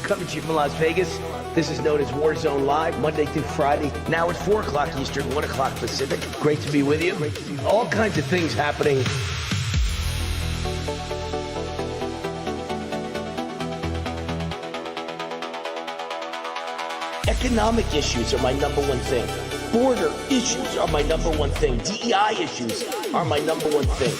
coming to you from Las Vegas. This is known as Warzone Live, Monday through Friday. Now at 4 o'clock Eastern, 1 o'clock Pacific. Great to be with you. All kinds of things happening. Economic issues are my number one thing. Border issues are my number one thing. DEI issues are my number one thing.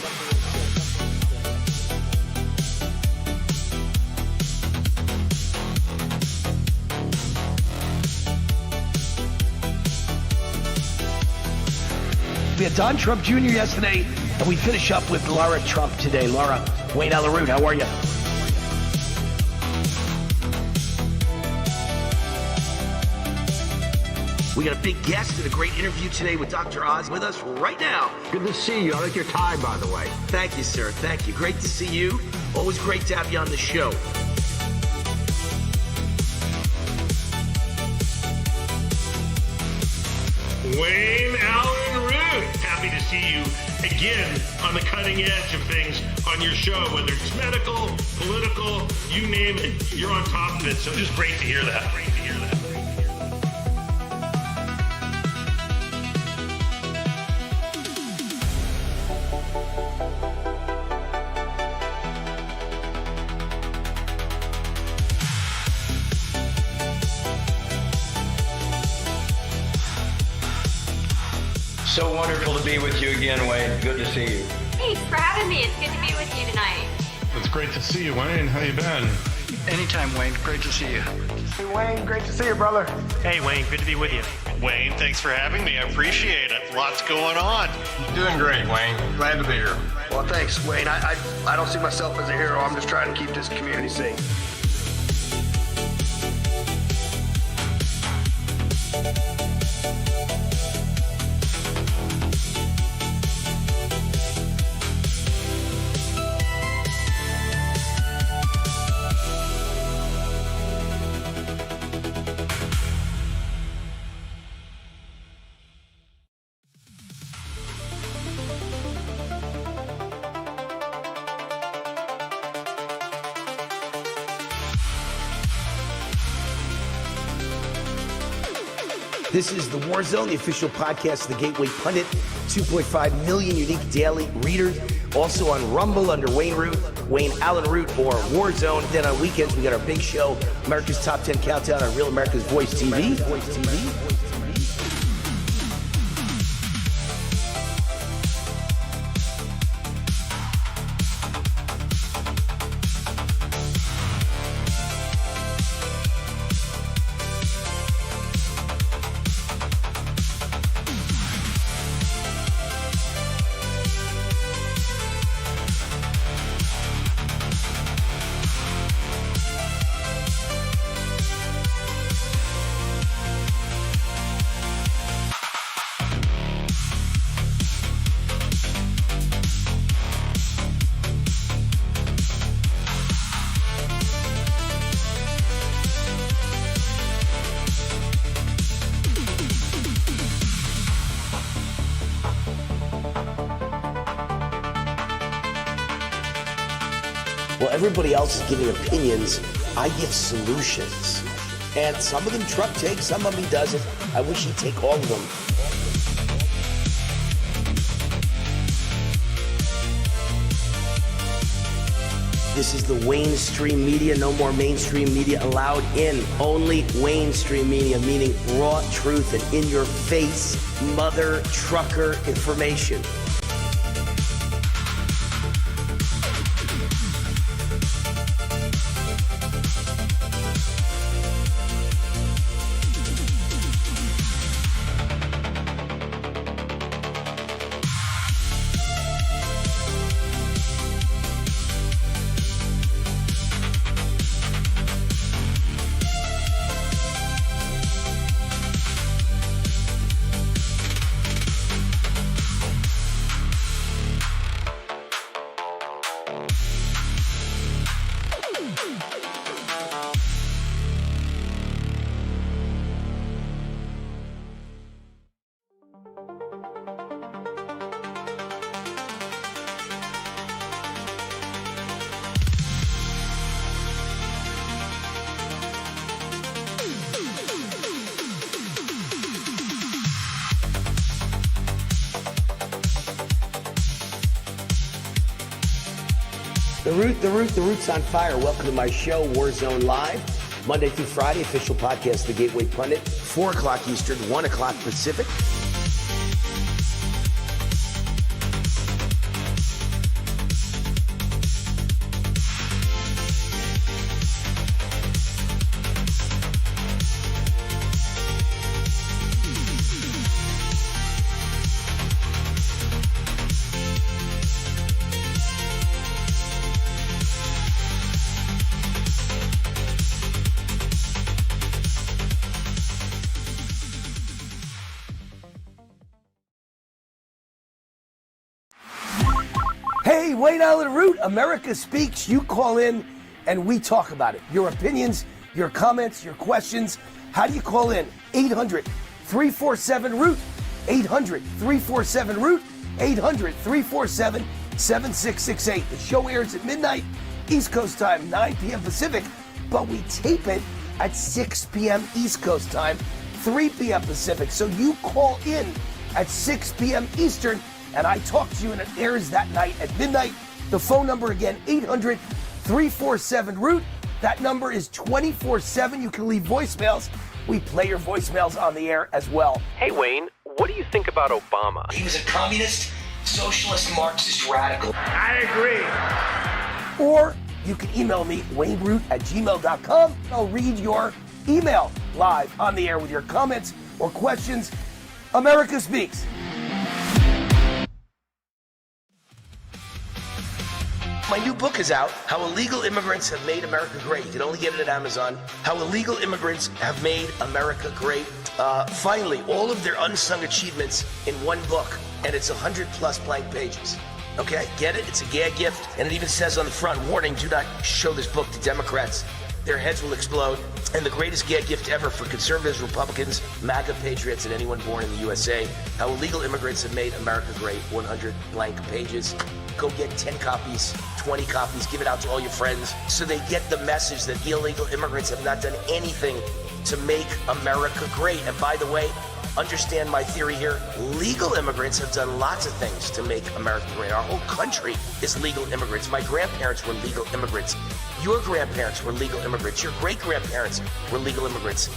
We had Don Trump Jr. yesterday, and we finish up with Laura Trump today. Laura, Wayne Allyn, how are you? We got a big guest and a great interview today with Dr. Oz with us right now. Good to see you. I like your tie, by the way. Thank you, sir. Thank you. Great to see you. Always great to have you on the show. Wayne Allyn Root, happy to see you again on the cutting edge of things on your show, whether it's medical, political, you name it, you're on top of it. So just great to hear that. Great to hear that. So wonderful to be with you again, Wayne. Good to see you. Thanks for having me. It's good to be with you tonight. It's great to see you, Wayne. How you been? Anytime, Wayne. Great to see you. Hey, Wayne. Great to see you, brother. Hey, Wayne. Good to be with you. Wayne, thanks for having me. I appreciate it. Lots going on. Doing great, Wayne. Glad to be here. Well, thanks, Wayne. I don't see myself as a hero. I'm just trying to keep this community safe. This is The War Zone, the official podcast of the Gateway Pundit. 2.5 million unique daily readers. Also on Rumble under Wayne Root, Wayne Allyn Root, or Warzone. Then on weekends, we got our big show, America's Top 10 Countdown on Real America's Voice TV. While everybody else is giving opinions, I give solutions. And some of them Trump takes, some of them he doesn't. I wish he'd take all of them. This is the Wayne Stream Media. No more mainstream media allowed in. Only Wayne Stream Media, meaning raw truth and in-your-face mother trucker information. The Root's on fire. Welcome to my show, Warzone Live. Monday through Friday, official podcast, The Gateway Pundit. 4 o'clock Eastern, 1 o'clock Pacific. Hey, Wayne Allyn Root, America Speaks. You call in and we talk about it. Your opinions, your comments, your questions. How do you call in? 800-347-ROOT. 800-347-ROOT. 800-347-7668. The show airs at midnight, East Coast time, 9 p.m. Pacific, but we tape it at 6 p.m. East Coast time, 3 p.m. Pacific. So you call in at 6 p.m. Eastern, and I talk to you, and it airs that night at midnight. The phone number again, 800-347-ROOT. That number is 24/7. You can leave voicemails. We play your voicemails on the air as well. Hey, Wayne, what do you think about Obama? He was a communist, socialist, Marxist radical. I agree. Or you can email me, wayneroot@gmail.com. I'll read your email live on the air with your comments or questions. America Speaks. My new book is out, How Illegal Immigrants Have Made America Great. You can only get it at Amazon. How Illegal Immigrants Have Made America Great. Finally, all of their unsung achievements in one book, and it's 100 plus blank pages. Okay, get it? It's a gag gift, and it even says on the front, warning, do not show this book to Democrats. Their heads will explode. And the greatest gag gift ever for conservatives, Republicans, MAGA patriots, and anyone born in the USA. How Illegal Immigrants Have Made America Great. 100 blank pages. Go get 10 copies, 20 copies, give it out to all your friends so they get the message that illegal immigrants have not done anything to make America great. And by the way, understand my theory here. Legal immigrants have done lots of things to make America great. Our whole country is legal immigrants. My grandparents were legal immigrants. Your grandparents were legal immigrants. Your great-grandparents were legal immigrants.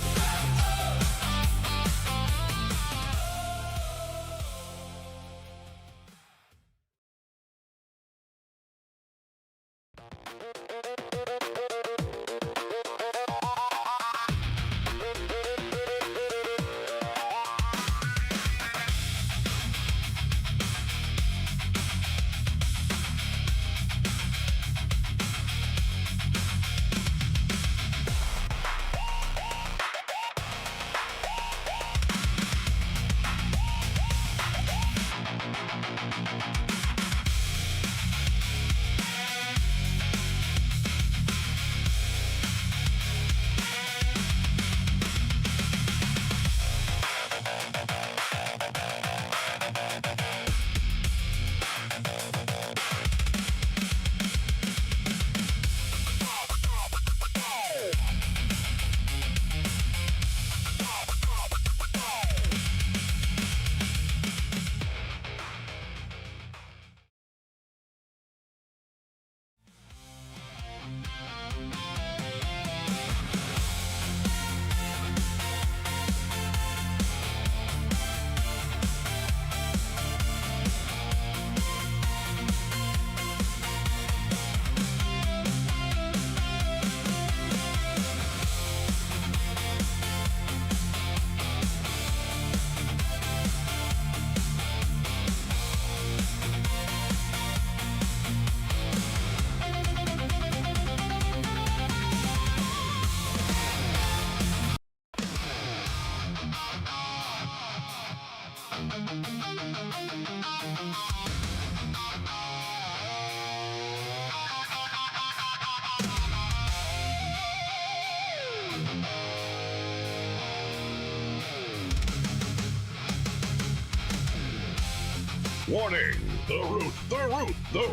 Warning, the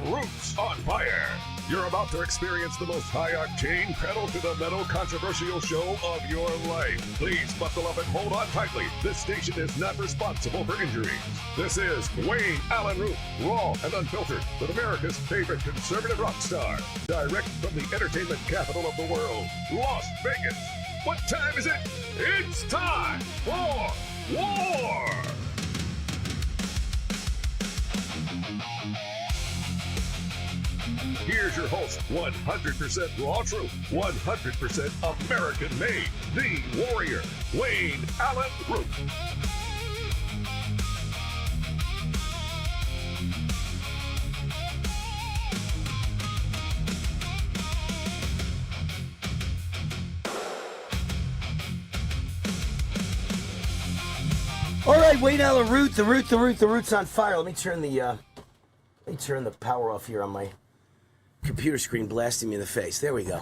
root's on fire. You're about to experience the most high-octane, pedal-to-the-metal, controversial show of your life. Please buckle up and hold on tightly. This station is not responsible for injuries. This is Wayne Allyn Root, raw and unfiltered, with America's favorite conservative rock star. Direct from the entertainment capital of the world, Las Vegas. What time is it? It's time for war! Here's your host, 100% raw truth, 100% American made, the warrior, Wayne Allyn Root. All right, Wayne Allyn Root, the root's on fire. Let me turn the power off here on my computer screen, blasting me in the face. There we go.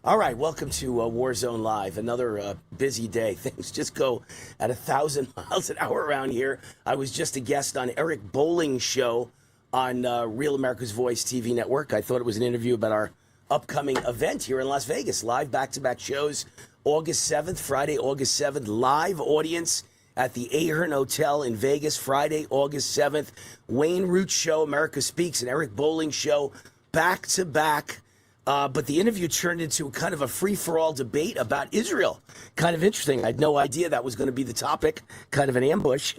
All right, welcome to Warzone Live. Another busy day. Things just go at 1,000 miles an hour around here. I was just a guest on Eric Bolling's show on Real America's Voice TV network. I thought it was an interview about our upcoming event here in Las Vegas. Live back-to-back shows, August 7th, Friday, August 7th. Live audience at the Ahern Hotel in Vegas, Friday, August 7th. Wayne Root Show, America Speaks, and Eric Bolling Show, back to back. But the interview turned into kind of a free-for-all debate about Israel. Kind of interesting. I had no idea that was going to be the topic. Kind of an ambush.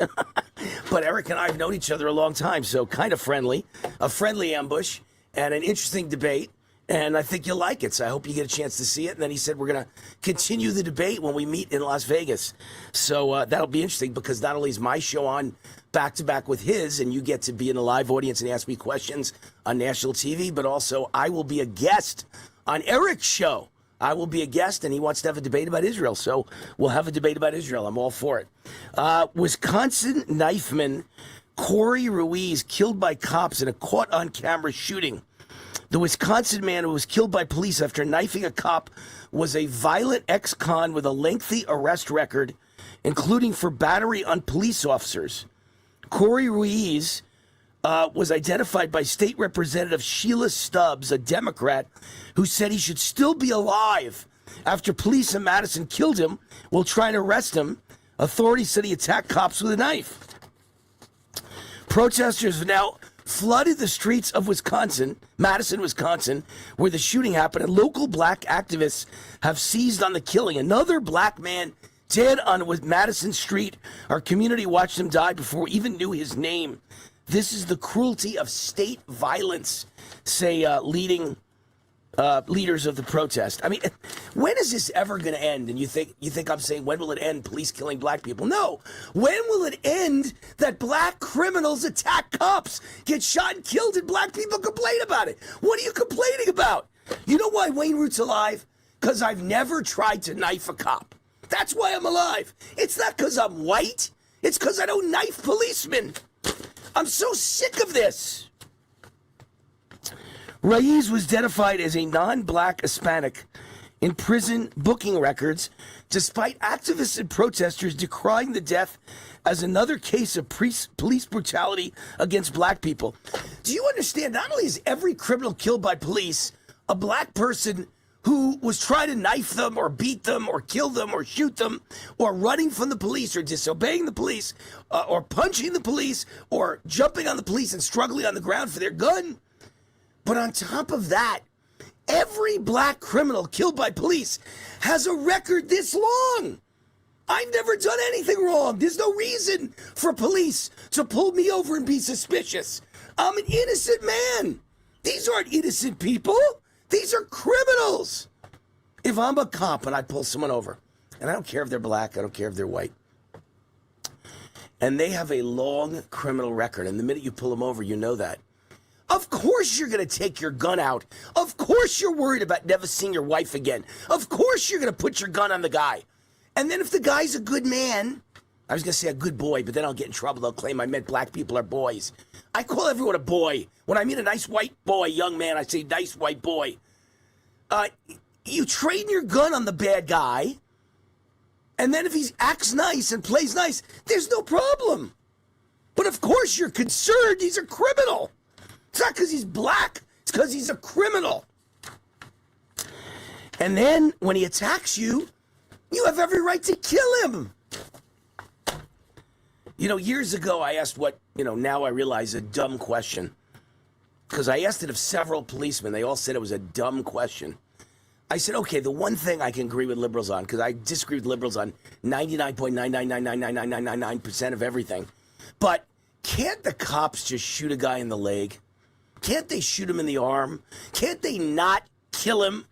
But Eric and I have known each other a long time, so kind of friendly. A friendly ambush and an interesting debate. And I think you'll like it, so I hope you get a chance to see it. And then he said we're going to continue the debate when we meet in Las Vegas. So that'll be interesting because not only is my show on back-to-back with his, and you get to be in a live audience and ask me questions on national TV, but also I will be a guest on Eric's show. I will be a guest, and he wants to have a debate about Israel. So we'll have a debate about Israel. I'm all for it. Wisconsin knifeman Corey Ruiz killed by cops in a caught-on-camera shooting. The Wisconsin man who was killed by police after knifing a cop was a violent ex-con with a lengthy arrest record, including for battery on police officers. Corey Ruiz was identified by State Representative Sheila Stubbs, a Democrat, who said he should still be alive after police in Madison killed him while trying to arrest him. Authorities said he attacked cops with a knife. Protesters have now flooded the streets of Madison, Wisconsin, where the shooting happened, and local black activists have seized on the killing. Another black man dead on Madison Street. Our community watched him die before we even knew his name. This is the cruelty of state violence, say leading leaders of the protest. I mean, when is this ever going to end? And you think I'm saying, when will it end, police killing black people? No. When will it end that black criminals attack cops, get shot and killed, and black people complain about it? What are you complaining about? You know why Wayne Root's alive? Because I've never tried to knife a cop. That's why I'm alive. It's not because I'm white. It's because I don't knife policemen. I'm so sick of this. Ruiz was identified as a non-black Hispanic in prison booking records, despite activists and protesters decrying the death as another case of police brutality against black people. Do you understand? Not only is every criminal killed by police a black person who was trying to knife them or beat them or kill them or shoot them or running from the police or disobeying the police or punching the police or jumping on the police and struggling on the ground for their gun. But on top of that, every black criminal killed by police has a record this long. I've never done anything wrong. There's no reason for police to pull me over and be suspicious. I'm an innocent man. These aren't innocent people. These are criminals. If I'm a cop and I pull someone over, and I don't care if they're black, I don't care if they're white, and they have a long criminal record, and the minute you pull them over, you know that. Of course you're going to take your gun out. Of course you're worried about never seeing your wife again. Of course you're going to put your gun on the guy. And then if the guy's a good man, I was going to say a good boy, but then I'll get in trouble. They'll claim I meant black people are boys. I call everyone a boy. When I meet a nice white boy, young man, I say nice white boy. You train your gun on the bad guy, and then if he acts nice and plays nice, there's no problem. But of course you're concerned he's a criminal. It's not because he's black. It's because he's a criminal. And then when he attacks you, you have every right to kill him. You know, years ago, I asked what, now I realize a dumb question. Because I asked it of several policemen. They all said it was a dumb question. I said, okay, the one thing I can agree with liberals on, because I disagree with liberals on 99.9999999% of everything. But can't the cops just shoot a guy in the leg? Can't they shoot him in the arm? Can't they not kill him?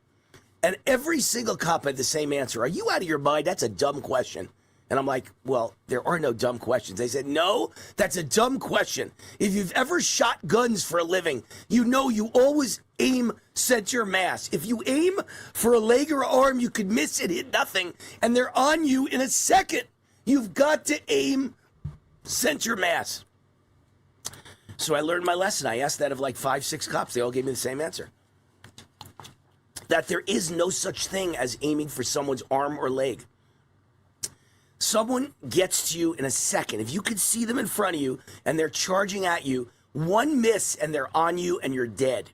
And every single cop had the same answer. Are you out of your mind? That's a dumb question. And I'm like, well, there are no dumb questions. They said, no, that's a dumb question. If you've ever shot guns for a living, you know you always aim center mass. If you aim for a leg or arm, you could miss and hit nothing, and they're on you in a second. You've got to aim center mass. So I learned my lesson. I asked that of like 5, 6 cops. They all gave me the same answer. That there is no such thing as aiming for someone's arm or leg. Someone gets to you in a second. If you can see them in front of you and they're charging at you, one miss and they're on you and you're dead.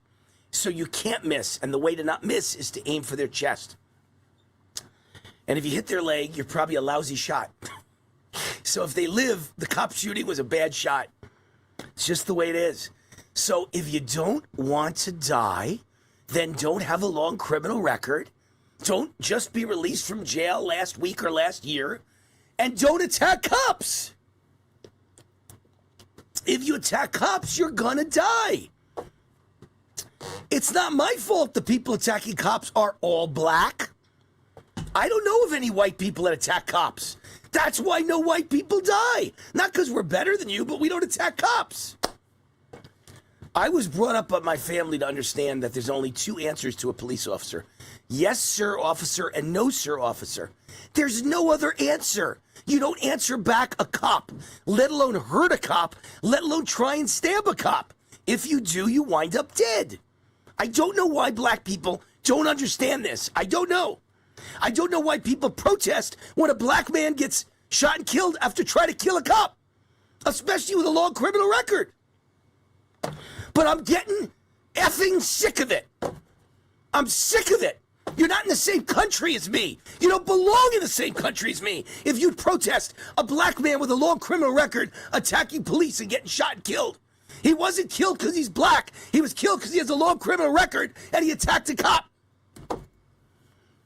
So you can't miss. And the way to not miss is to aim for their chest. And if you hit their leg, you're probably a lousy shot. So if they live, the cop shooting was a bad shot. It's just the way it is. So if you don't want to die, then don't have a long criminal record. Don't just be released from jail last week or last year. And don't attack cops. If you attack cops, you're gonna die. It's not my fault the people attacking cops are all black. I don't know of any white people that attack cops. That's why no white people die. Not because we're better than you, but we don't attack cops. I was brought up by my family to understand that there's only 2 answers to a police officer. Yes, sir, officer, and no, sir, officer. There's no other answer. You don't answer back a cop, let alone hurt a cop, let alone try and stab a cop. If you do, you wind up dead. I don't know why black people don't understand this. I don't know. I don't know why people protest when a black man gets shot and killed after trying to kill a cop, especially with a long criminal record. But I'm getting effing sick of it. I'm sick of it. You're not in the same country as me. You don't belong in the same country as me. If you'd protest a black man with a long criminal record attacking police and getting shot and killed. He wasn't killed because he's black. He was killed because he has a long criminal record and he attacked a cop.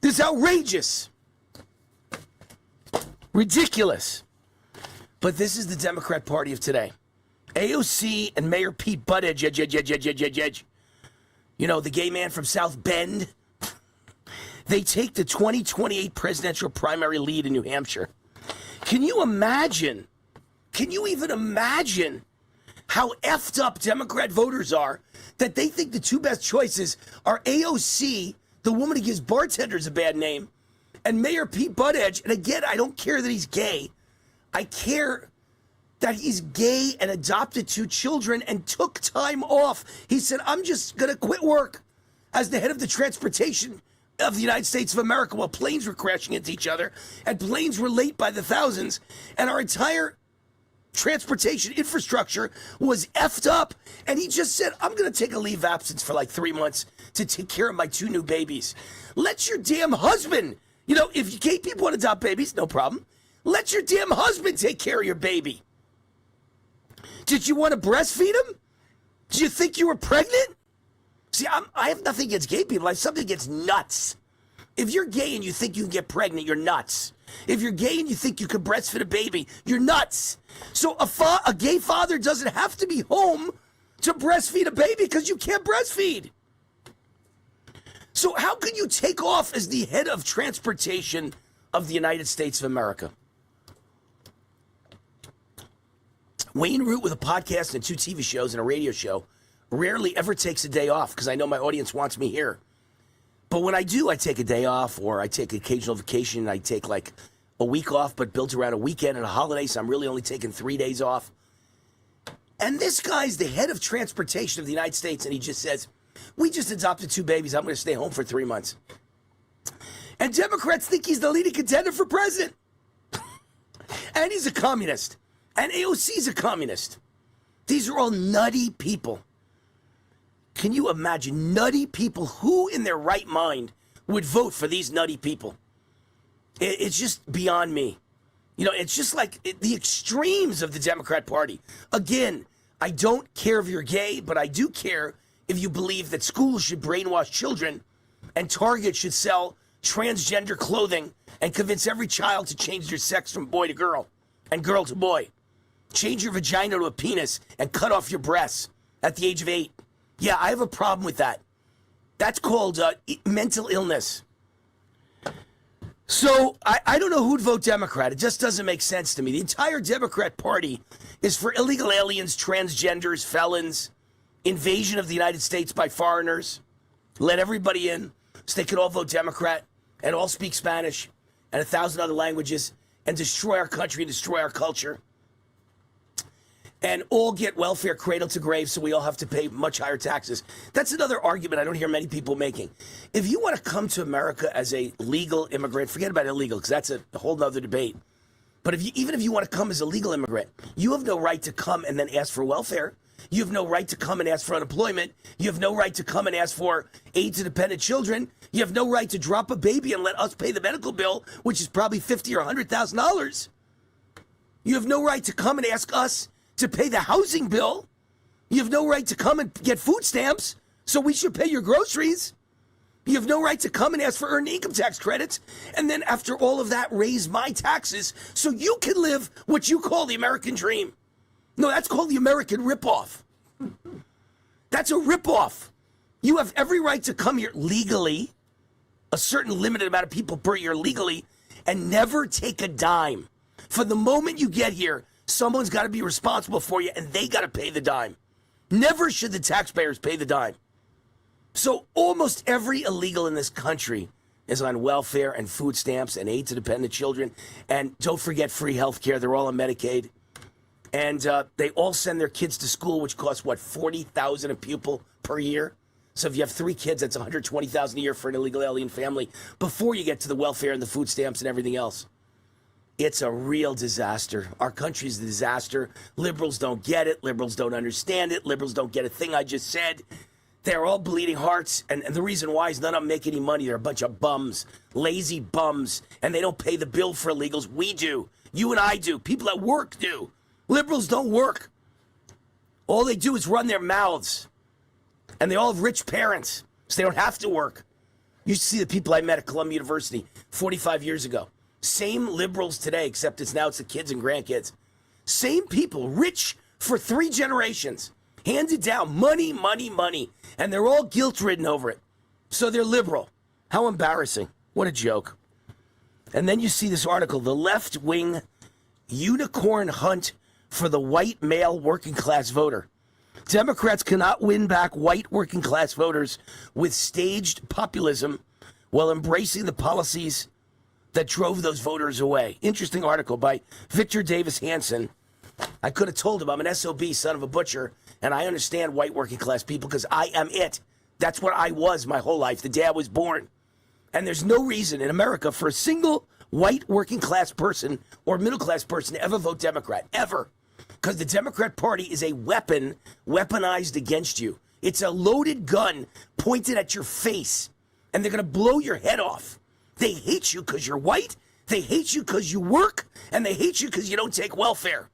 This is outrageous. Ridiculous. But this is the Democrat Party of today. AOC and Mayor Pete Buttigieg, you know, the gay man from South Bend, they take the 2028 presidential primary lead in New Hampshire. Can you imagine? Can you even imagine how effed up Democrat voters are that they think the 2 best choices are AOC, the woman who gives bartenders a bad name, and Mayor Pete Buttigieg? And again, I don't care that he's gay. I care that he's gay and adopted 2 children and took time off. He said, I'm just going to quit work as the head of the transportation of the United States of America while planes were crashing into each other and planes were late by the thousands and our entire transportation infrastructure was effed up. And he just said, I'm going to take a leave of absence for like 3 months to take care of my 2 new babies. Let your damn husband, you know, if gay people want to adopt babies, no problem. Let your damn husband take care of your baby. Did you want to breastfeed him? Did you think you were pregnant? See, I have nothing against gay people. I have something against nuts. If you're gay and you think you can get pregnant, you're nuts. If you're gay and you think you can breastfeed a baby, you're nuts. So a gay father doesn't have to be home to breastfeed a baby because you can't breastfeed. So how can you take off as the head of transportation of the United States of America? Wayne Root with a podcast and 2 TV shows and a radio show rarely ever takes a day off because I know my audience wants me here. But when I do, I take a day off or I take occasional vacation. I take like a week off, but built around a weekend and a holiday, so I'm really only taking 3 days off. And this guy's the head of transportation of the United States, and he just says, we just adopted 2 babies. I'm going to stay home for 3 months. And Democrats think he's the leading contender for president. And he's a communist. And AOC's a communist. These are all nutty people. Can you imagine nutty people? Who in their right mind would vote for these nutty people? It's just beyond me. You know, it's just like the extremes of the Democrat Party. Again, I don't care if you're gay, but I do care if you believe that schools should brainwash children and Target should sell transgender clothing and convince every child to change their sex from boy to girl and girl to boy. Change your vagina to a penis and cut off your breasts at the age of 8. Yeah, I have a problem with that. That's called mental illness. So I don't know who'd vote Democrat. It just doesn't make sense to me. The entire Democrat Party is for illegal aliens, transgenders, felons, invasion of the United States by foreigners. Let everybody in so they can all vote Democrat and all speak Spanish and 1,000 other languages and destroy our country and destroy our culture. And all get welfare cradle to grave, so we all have to pay much higher taxes. That's another argument I don't hear many people making. If you want to come to America as a legal immigrant, forget about illegal, because that's a whole other debate. But even if you want to come as a legal immigrant, you have no right to come and then ask for welfare. You have no right to come and ask for unemployment. You have no right to come and ask for aid to dependent children. You have no right to drop a baby and let us pay the medical bill, which is probably $50,000 or $100,000. You have no right to come and ask us to pay the housing bill. You have no right to come and get food stamps, so we should pay your groceries. You have no right to come and ask for earned income tax credits, and then after all of that, raise my taxes so you can live what you call the American dream. No, that's called the American ripoff. That's a ripoff. You have every right to come here legally, a certain limited amount of people per year legally, and never take a dime. From the moment you get here, someone's got to be responsible for you, and they got to pay the dime. Never should the taxpayers pay the dime. So almost every illegal in this country is on welfare and food stamps and aid to dependent children. And don't forget free health care. They're all on Medicaid. And they all send their kids to school, which costs, what, $40,000 a pupil per year? So if you have 3 kids, that's $120,000 a year for an illegal alien family before you get to the welfare and the food stamps and everything else. It's a real disaster. Our country's a disaster. Liberals don't get it. Liberals don't understand it. Liberals don't get a thing I just said. They're all bleeding hearts. And the reason why is none of them make any money. They're a bunch of bums, lazy bums. And they don't pay the bill for illegals. We do. You and I do. People at work do. Liberals don't work. All they do is run their mouths. And they all have rich parents, so they don't have to work. You should see the people I met at Columbia University 45 years ago. Same liberals today, except it's the kids and grandkids. Same people, rich for 3 generations, handed down money, money, money, and they're all guilt-ridden over it. So they're liberal. How embarrassing. What a joke. And then you see this article, the left-wing unicorn hunt for the white male working-class voter. Democrats cannot win back white working-class voters with staged populism while embracing the policies that drove those voters away. Interesting article by Victor Davis Hanson. I could have told him I'm an SOB, son of a butcher, and I understand white working class people because I am it. That's what I was my whole life, the day I was born. And there's no reason in America for a single white working class person or middle class person to ever vote Democrat, ever. Because the Democrat Party is a weapon weaponized against you. It's a loaded gun pointed at your face, and they're going to blow your head off. They hate you because you're white, they hate you because you work, and they hate you because you don't take welfare.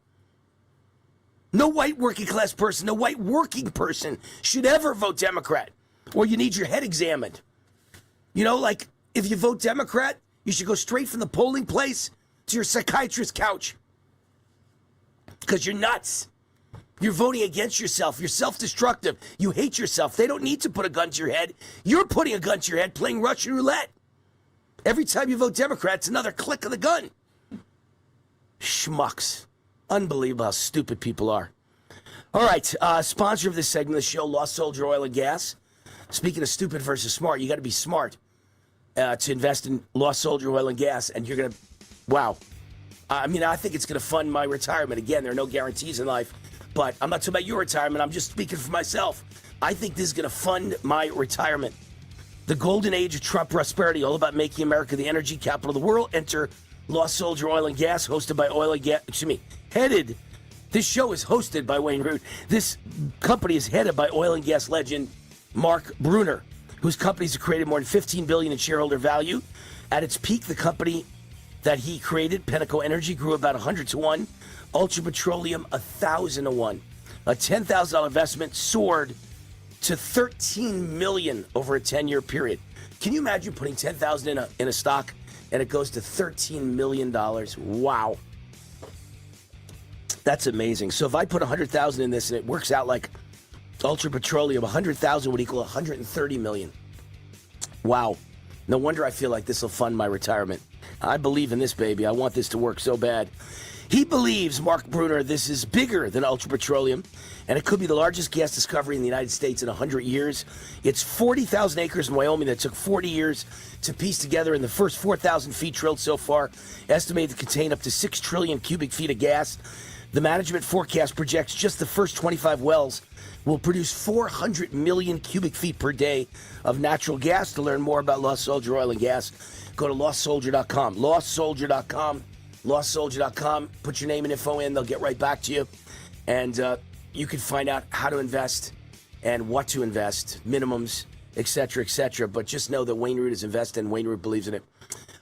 No white working class person, no white working person should ever vote Democrat, or you need your head examined. You know, like, if you vote Democrat, you should go straight from the polling place to your psychiatrist's couch. Because you're nuts. You're voting against yourself. You're self-destructive. You hate yourself. They don't need to put a gun to your head. You're putting a gun to your head playing Russian roulette. Every time you vote Democrat, it's another click of the gun. Schmucks. Unbelievable how stupid people are. All right, sponsor of this segment of the show, Lost Soldier Oil and Gas. Speaking of stupid versus smart, you got to be smart to invest in Lost Soldier Oil and Gas, and you're going to, wow. I mean, I think it's going to fund my retirement. Again, there are no guarantees in life, but I'm not talking about your retirement. I'm just speaking for myself. I think this is going to fund my retirement. The golden age of Trump prosperity, all about making America the energy capital of the world. Enter Lost Soldier Oil and Gas, hosted by this show is hosted by Wayne Root. This company is headed by oil and gas legend Mark Brunner, whose companies have created more than $15 billion in shareholder value. At its peak, the company that he created, Pinnacle Energy, grew about 100 to 1. Ultra Petroleum, 1,000 to 1. A $10,000 investment soared to $13 million over a 10-year period. Can you imagine putting $10,000 in a stock and it goes to $13 million? Wow. That's amazing. So if I put $100,000 in this and it works out like Ultra Petroleum, $100,000 would equal $130 million. Wow. No wonder I feel like this will fund my retirement. I believe in this, baby. I want this to work so bad. He believes, Mark Brunner, this is bigger than Ultra Petroleum, and it could be the largest gas discovery in the United States in 100 years. It's 40,000 acres in Wyoming that took 40 years to piece together, and the first 4,000 feet drilled so far, estimated to contain up to 6 trillion cubic feet of gas. The management forecast projects just the first 25 wells will produce 400 million cubic feet per day of natural gas. To learn more about Lost Soldier Oil and Gas, go to lostsoldier.com. Lostsoldier.com. Lostsoldier.com. Put your name and info in. They'll get right back to you. And you can find out how to invest and what to invest, minimums, etc., etc. But just know that Wayne Root is invested and Wayne Root believes in it.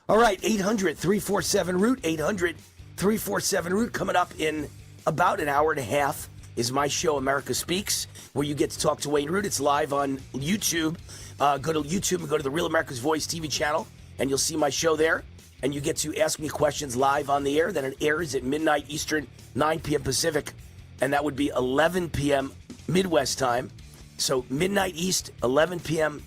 All right, 800-347-ROOT. 800-347-ROOT. Coming up in about an hour and a half is my show, America Speaks, where you get to talk to Wayne Root. It's live on YouTube. Go to YouTube and go to the Real America's Voice TV channel, and you'll see my show there. And you get to ask me questions live on the air. Then it airs at midnight Eastern, 9 p.m. Pacific, and that would be 11 p.m. Midwest time. So midnight East, 11 p.m.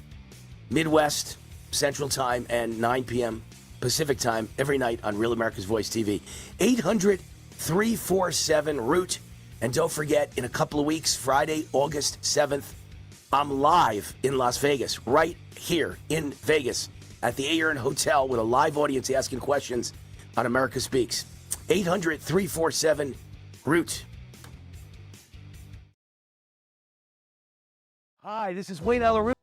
Midwest Central Time, and 9 p.m. Pacific Time every night on Real America's Voice TV. 800-347-ROOT. And don't forget, in a couple of weeks, Friday, August 7th, I'm live in Las Vegas, right here in Vegas, at the Allyn Hotel with a live audience asking questions on America Speaks. 800-347-ROOT. Hi, this is Wayne Allyn.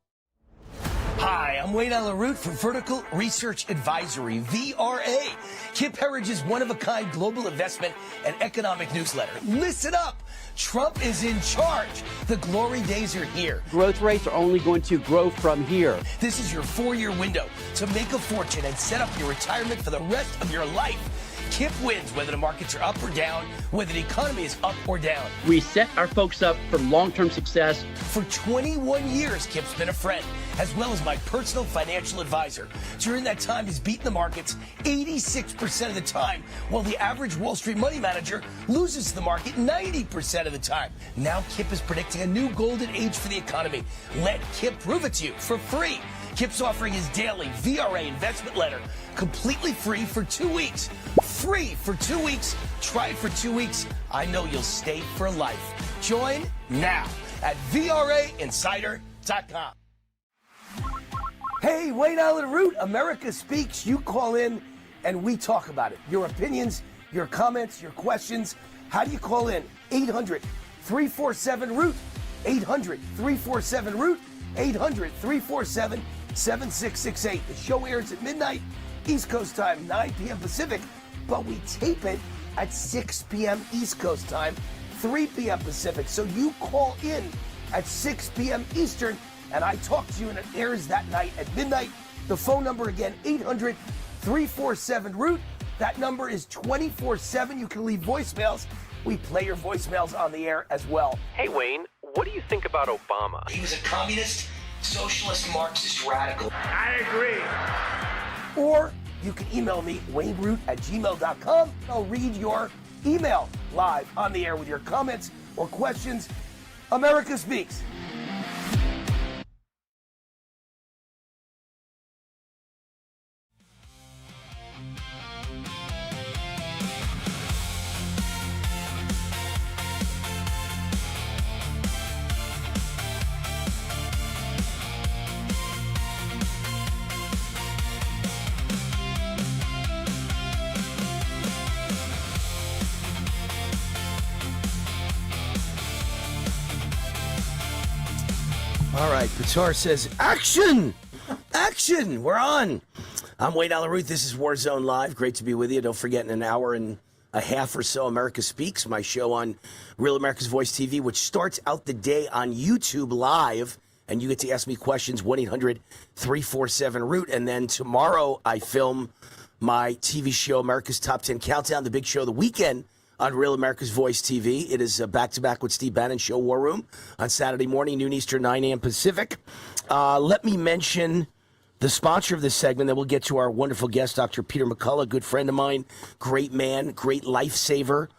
Hi, I'm Wayne Allyn from Vertical Research Advisory, VRA. Kip Herridge's one-of-a-kind global investment and economic newsletter. Listen up. Trump is in charge. The glory days are here. Growth rates are only going to grow from here. This is your 4-year window to make a fortune and set up your retirement for the rest of your life. Kip wins whether the markets are up or down, whether the economy is up or down. We set our folks up for long-term success. For 21 years, Kip's been a friend, as well as my personal financial advisor. During that time, he's beaten the markets 86% of the time, while the average Wall Street money manager loses the market 90% of the time. Now Kip is predicting a new golden age for the economy. Let Kip prove it to you for free. Kip's offering his daily VRA investment letter completely free for 2 weeks. Free for 2 weeks. Try it for 2 weeks. I know you'll stay for life. Join now at VRAinsider.com. Hey, Wayne Allyn Root, America Speaks. You call in and we talk about it. Your opinions, your comments, your questions. How do you call in? 800-347-ROOT. 800-347-ROOT. 800-347-7668. The show airs at midnight, East Coast time, 9 p.m. Pacific, but we tape it at 6 p.m. East Coast time, 3 p.m. Pacific. So you call in at 6 p.m. Eastern, and I talk to you, and it airs that night at midnight. The phone number again, 800-347-ROOT. That number is 24/7. You can leave voicemails. We play your voicemails on the air as well. Hey, Wayne, what do you think about Obama? He was a communist, socialist, Marxist radical. I agree. Or you can email me, wayneroot@gmail.com. I'll read your email live on the air with your comments or questions. America Speaks. All right, Pitar says, action! Action! We're on! I'm Wayne Allyn. This is Warzone Live. Great to be with you. Don't forget, in an hour and a half or so, America Speaks, my show on Real America's Voice TV, which starts out the day on YouTube Live and you get to ask me questions, 1-800-347-ROOT. And then tomorrow I film my TV show, America's Top 10 Countdown, the big show of the weekend on Real America's Voice TV. It is back-to-back with Steve Bannon, Show War Room, on Saturday morning, noon Eastern, 9 a.m. Pacific. Let me mention the sponsor of this segment, then we'll get to our wonderful guest, Dr. Peter McCullough, good friend of mine, great man, great lifesaver.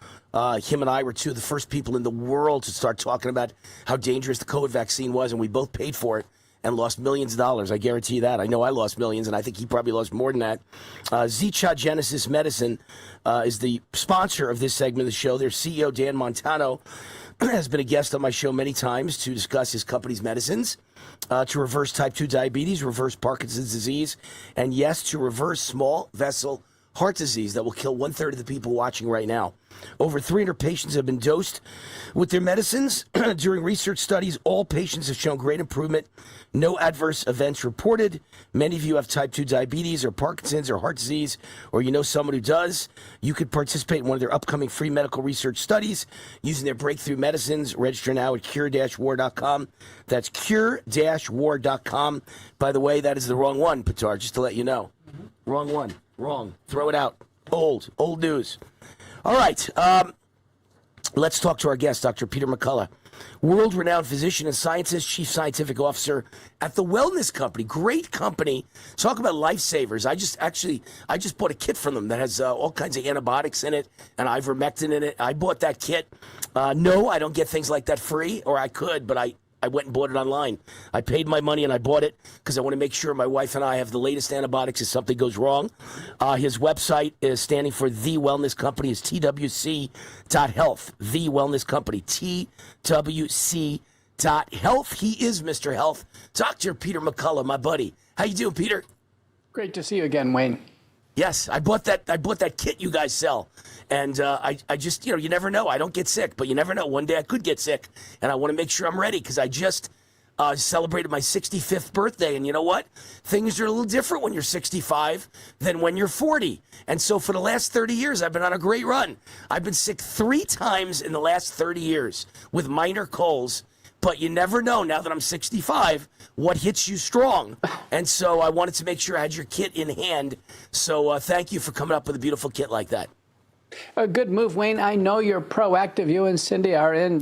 Him and I were two of the first people in the world to start talking about how dangerous the COVID vaccine was, and we both paid for it and lost millions of dollars. I guarantee you that. I know I lost millions, and I think he probably lost more than that. Zicha Genesis Medicine is the sponsor of this segment of the show. Their CEO, Dan Montano, has been a guest on my show many times to discuss his company's medicines to reverse type 2 diabetes, reverse Parkinson's disease, and yes, to reverse small vessel heart disease that will kill 1/3 of the people watching right now. Over 300 patients have been dosed with their medicines. During research studies, all patients have shown great improvement. No adverse events reported. Many of you have type 2 diabetes or Parkinson's or heart disease, or you know someone who does. You could participate in one of their upcoming free medical research studies using their breakthrough medicines. Register now at cure-war.com. That's cure-war.com. By the way, that is the wrong one, Pitar, just to let you know. Wrong one. Wrong. Throw it out. Old news. All right. Let's talk to our guest, Dr. Peter McCullough, world-renowned physician and scientist, chief scientific officer at the Wellness Company. Great company. Talk about lifesavers. I just bought a kit from them that has all kinds of antibiotics in it and ivermectin in it. I bought that kit. No, I don't get things like that free, or I could, but I went and bought it online. I paid my money and I bought it because I want to make sure my wife and I have the latest antibiotics if something goes wrong. His website is standing for The Wellness Company. Is twc.health. The Wellness Company. twc.health. He is Mr. Health. Dr. Peter McCullough, my buddy. How you doing, Peter? Great to see you again, Wayne. Yes, I bought that kit you guys sell. And I just, you never know. I don't get sick, but you never know. One day I could get sick, and I want to make sure I'm ready because I just celebrated my 65th birthday. And you know what? Things are a little different when you're 65 than when you're 40. And so for the last 30 years, I've been on a great run. I've been sick 3 times in the last 30 years with minor colds. But you never know, now that I'm 65, what hits you strong. And so I wanted to make sure I had your kit in hand. So thank you for coming up with a beautiful kit like that. A good move, Wayne. I know you're proactive. You and Cindy are in,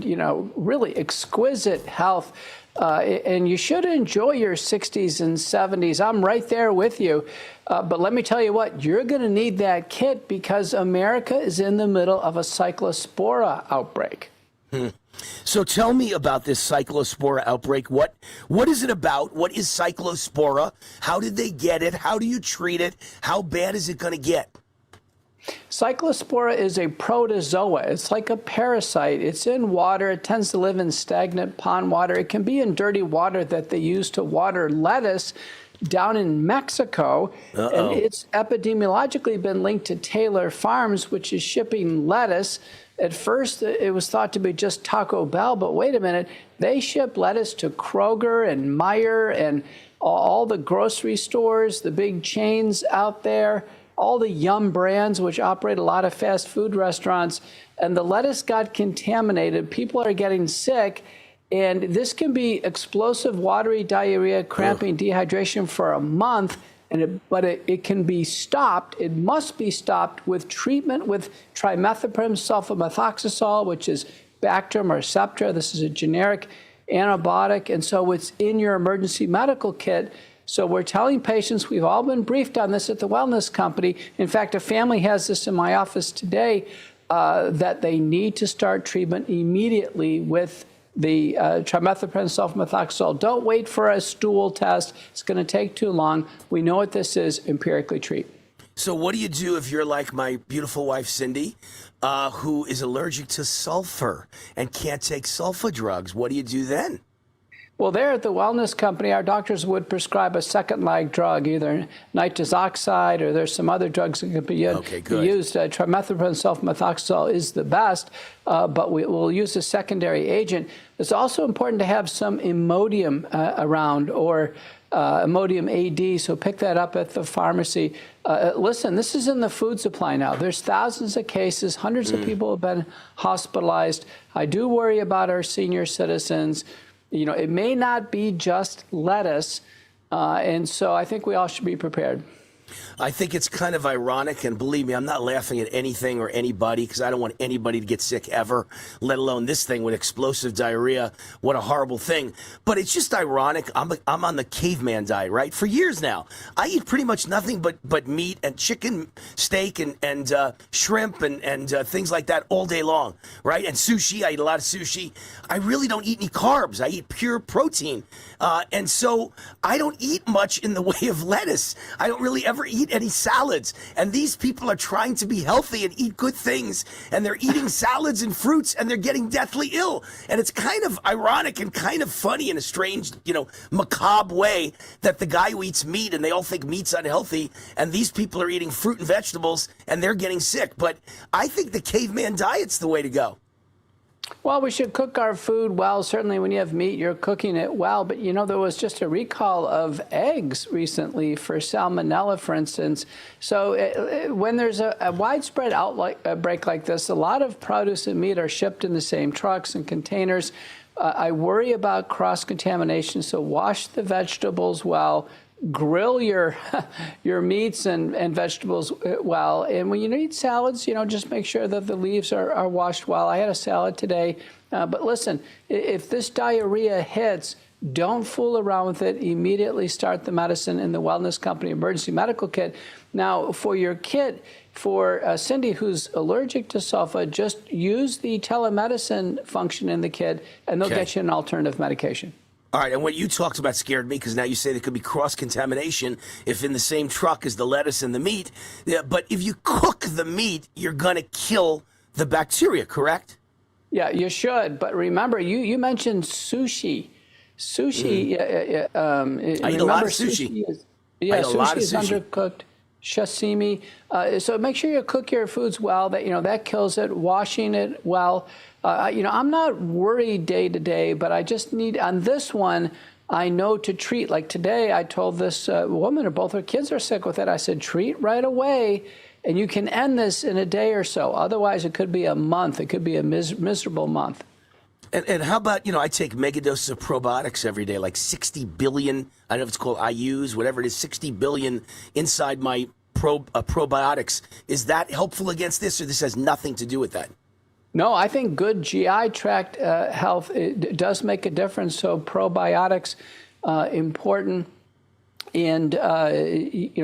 really exquisite health. And you should enjoy your 60s and 70s. I'm right there with you. But let me tell you what, you're going to need that kit because America is in the middle of a cyclospora outbreak. So tell me about this cyclospora outbreak. What is it about? What is cyclospora? How did they get it? How do you treat it? How bad is it going to get? Cyclospora is a protozoa. It's like a parasite. It's in water. It tends to live in stagnant pond water. It can be in dirty water that they use to water lettuce down in Mexico. And it's epidemiologically been linked to Taylor Farms, which is shipping lettuce. At first, it was thought to be just Taco Bell, but wait a minute. They ship lettuce to Kroger and Meijer and all the grocery stores, the big chains out there, all the Yum brands, which operate a lot of fast food restaurants. And the lettuce got contaminated. People are getting sick. And this can be explosive watery diarrhea, cramping, dehydration for a month. But it can be stopped. It must be stopped with treatment with trimethoprim sulfamethoxazole, which is Bactrim or Septra. This is a generic antibiotic, and so it's in your emergency medical kit. So we're telling patients, we've all been briefed on this at the Wellness Company. In fact, a family has this in my office today, that they need to start treatment immediately with the trimethoprim sulfamethoxazole. Don't wait for a stool test. It's going to take too long. We know what this is. Empirically treat. So what do you do if you're like my beautiful wife, Cindy, who is allergic to sulfur and can't take sulfa drugs? What do you do then? Well, there at the Wellness Company, our doctors would prescribe a second-line drug, either nitrous oxide or there's some other drugs that could be used. Trimethoprim sulfamethoxazole is the best, but we'll use a secondary agent. It's also important to have some Imodium around, or Imodium AD, so pick that up at the pharmacy. Listen, this is in the food supply now. There's thousands of cases. Hundreds of people have been hospitalized. I do worry about our senior citizens. It may not be just lettuce. And so I think we all should be prepared. I think it's kind of ironic, and believe me, I'm not laughing at anything or anybody because I don't want anybody to get sick ever, let alone this thing with explosive diarrhea. What a horrible thing. But it's just ironic. I'm on the caveman diet, right? For years now. I eat pretty much nothing but meat and chicken, steak, and shrimp and things like that all day long, right? And sushi. I eat a lot of sushi. I really don't eat any carbs. I eat pure protein. And so I don't eat much in the way of lettuce. I don't really ever eat any salads. And these people are trying to be healthy and eat good things. And they're eating salads and fruits and they're getting deathly ill. And it's kind of ironic and kind of funny in a strange, macabre way that the guy who eats meat and they all think meat's unhealthy. And these people are eating fruit and vegetables and they're getting sick. But I think the caveman diet's the way to go. Well, we should cook our food well. Certainly when you have meat, you're cooking it well. But, there was just a recall of eggs recently for salmonella, for instance. So when there's a widespread outbreak like this, a lot of produce and meat are shipped in the same trucks and containers. I worry about cross-contamination, so wash the vegetables well. Grill your meats and vegetables well. And when you eat salads, just make sure that the leaves are washed well. I had a salad today. But listen, if this diarrhea hits, don't fool around with it. Immediately start the medicine in the Wellness Company Emergency Medical Kit. Now, for your kit, for Cindy, who's allergic to sulfa, just use the telemedicine function in the kit, and they'll get you an alternative medication. All right, and what you talked about scared me because now you say there could be cross-contamination if in the same truck as the lettuce and the meat. Yeah, but if you cook the meat, you're going to kill the bacteria, correct? Yeah, you should. But remember, you mentioned sushi. Sushi. I eat a lot of sushi. Sushi is undercooked. Sashimi. So make sure you cook your foods well. That kills it. Washing it well. I'm not worried day to day, but I just need, on this one, I know to treat. Like today, I told this woman, both her kids are sick with it. I said, treat right away, and you can end this in a day or so. Otherwise, it could be a month. It could be a miserable month. And how about, I take mega doses of probiotics every day, like 60 billion, I don't know if it's called IUs, whatever it is, 60 billion inside my probiotics. Is that helpful against this, or this has nothing to do with that? No, I think good GI tract health does make a difference. So probiotics, important. And,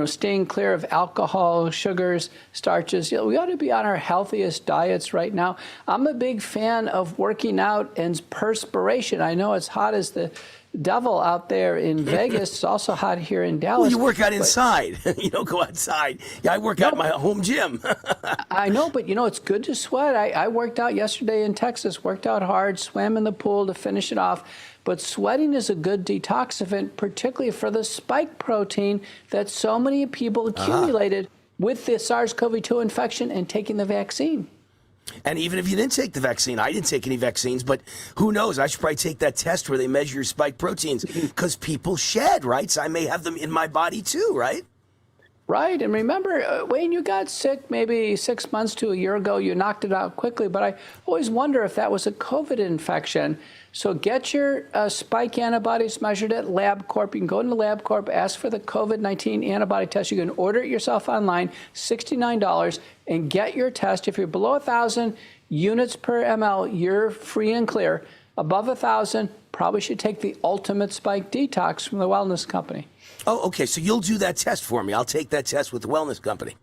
staying clear of alcohol, sugars, starches. We ought to be on our healthiest diets right now. I'm a big fan of working out and perspiration. I know it's hot as the devil out there in Vegas. It's also hot here in Dallas. Well, you work out inside. You don't go outside. Yeah, I work out in my home gym. I know, but it's good to sweat. I worked out yesterday in Texas, worked out hard, swam in the pool to finish it off. But sweating is a good detoxifant, particularly for the spike protein that so many people accumulated with the SARS-CoV-2 infection and taking the vaccine. And even if you didn't take the vaccine, I didn't take any vaccines, but who knows? I should probably take that test where they measure your spike proteins because people shed, right? So I may have them in my body too, right? Right. And remember, Wayne, you got sick maybe 6 months to a year ago. You knocked it out quickly. But I always wonder if that was a COVID infection. So get your spike antibodies measured at LabCorp. You can go into LabCorp, ask for the COVID-19 antibody test. You can order it yourself online, $69, and get your test. If you're below 1,000 units per ml, you're free and clear. Above 1,000, probably should take the ultimate spike detox from the Wellness Company. Oh, okay. So you'll do that test for me. I'll take that test with the Wellness Company.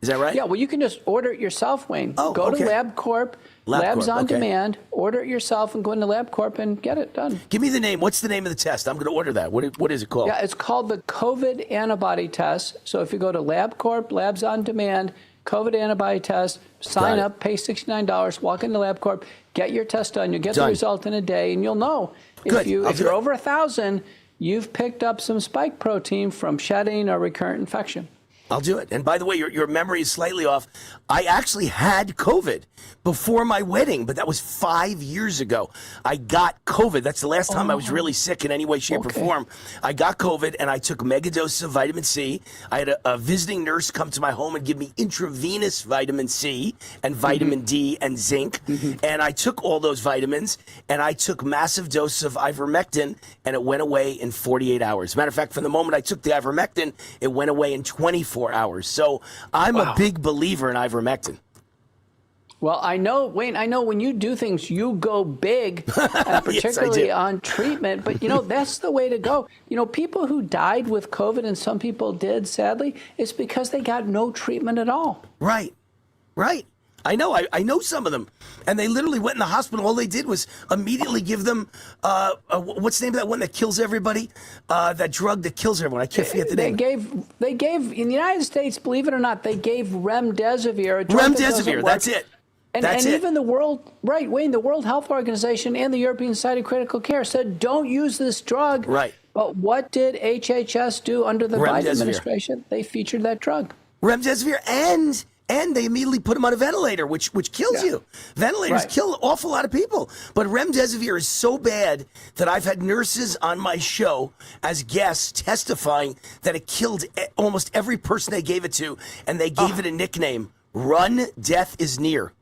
Is that right? Yeah, well, you can just order it yourself, Wayne. Oh, go to LabCorp, Labs on Demand, order it yourself, and go into LabCorp and get it done. Give me the name. What's the name of the test? I'm going to order that. What is it called? Yeah, it's called the COVID antibody test. So if you go to LabCorp, Labs on Demand, COVID antibody test, sign up, pay $69, walk into LabCorp, get your test done. You'll get the result in a day, and you'll know if you're over 1,000, you've picked up some spike protein from shedding or recurrent infection. I'll do it. And by the way, your memory is slightly off. I actually had COVID before my wedding, but that was 5 years ago. I got COVID. That's the last time I was really sick in any way, shape, or form. I got COVID, and I took mega doses of vitamin C. I had a visiting nurse come to my home and give me intravenous vitamin C and vitamin D and zinc. And I took all those vitamins, and I took massive doses of ivermectin, and it went away in 48 hours. Matter of fact, from the moment I took the ivermectin, it went away in 24 hours. So I'm a big believer in ivermectin. Well, I know, Wayne, I know when you do things, you go big, particularly yes, on treatment. But, that's the way to go. People who died with COVID, and some people did, sadly, it's because they got no treatment at all. Right. I know. I know some of them. And they literally went in the hospital. All they did was immediately give them, what's the name of that one that kills everybody? That drug that kills everyone. I can't forget the name. They gave, in the United States, believe it or not, they gave remdesivir. Remdesivir, that's it. And even the World Health Organization and the European Society of Critical Care said, don't use this drug. Right. But what did HHS do under the Biden administration? They featured that drug. Remdesivir, and they immediately put him on a ventilator, which kills you. Ventilators kill an awful lot of people. But remdesivir is so bad that I've had nurses on my show as guests testifying that it killed almost every person they gave it to, and they gave it a nickname, Run, Death is Near.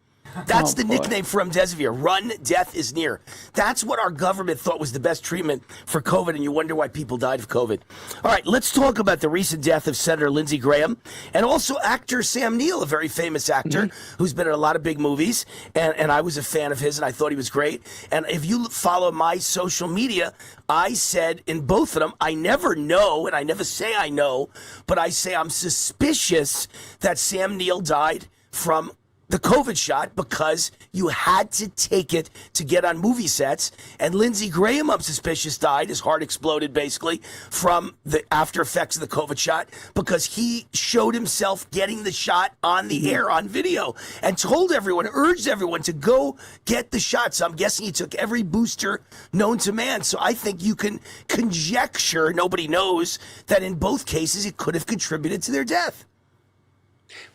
That's the nickname for remdesivir. Run, death is near. That's what our government thought was the best treatment for COVID, and you wonder why people died of COVID. All right, let's talk about the recent death of Senator Lindsey Graham and also actor Sam Neill, a very famous actor who's been in a lot of big movies, and I was a fan of his, and I thought he was great. And if you follow my social media, I said in both of them, I never know, and I never say I know, but I say I'm suspicious that Sam Neill died from the COVID shot because you had to take it to get on movie sets. And Lindsey Graham, I'm suspicious, died. His heart exploded, basically, from the after effects of the COVID shot because he showed himself getting the shot on the air, on video, and told everyone, urged everyone to go get the shot. So I'm guessing he took every booster known to man. So I think you can conjecture, nobody knows, that in both cases it could have contributed to their death.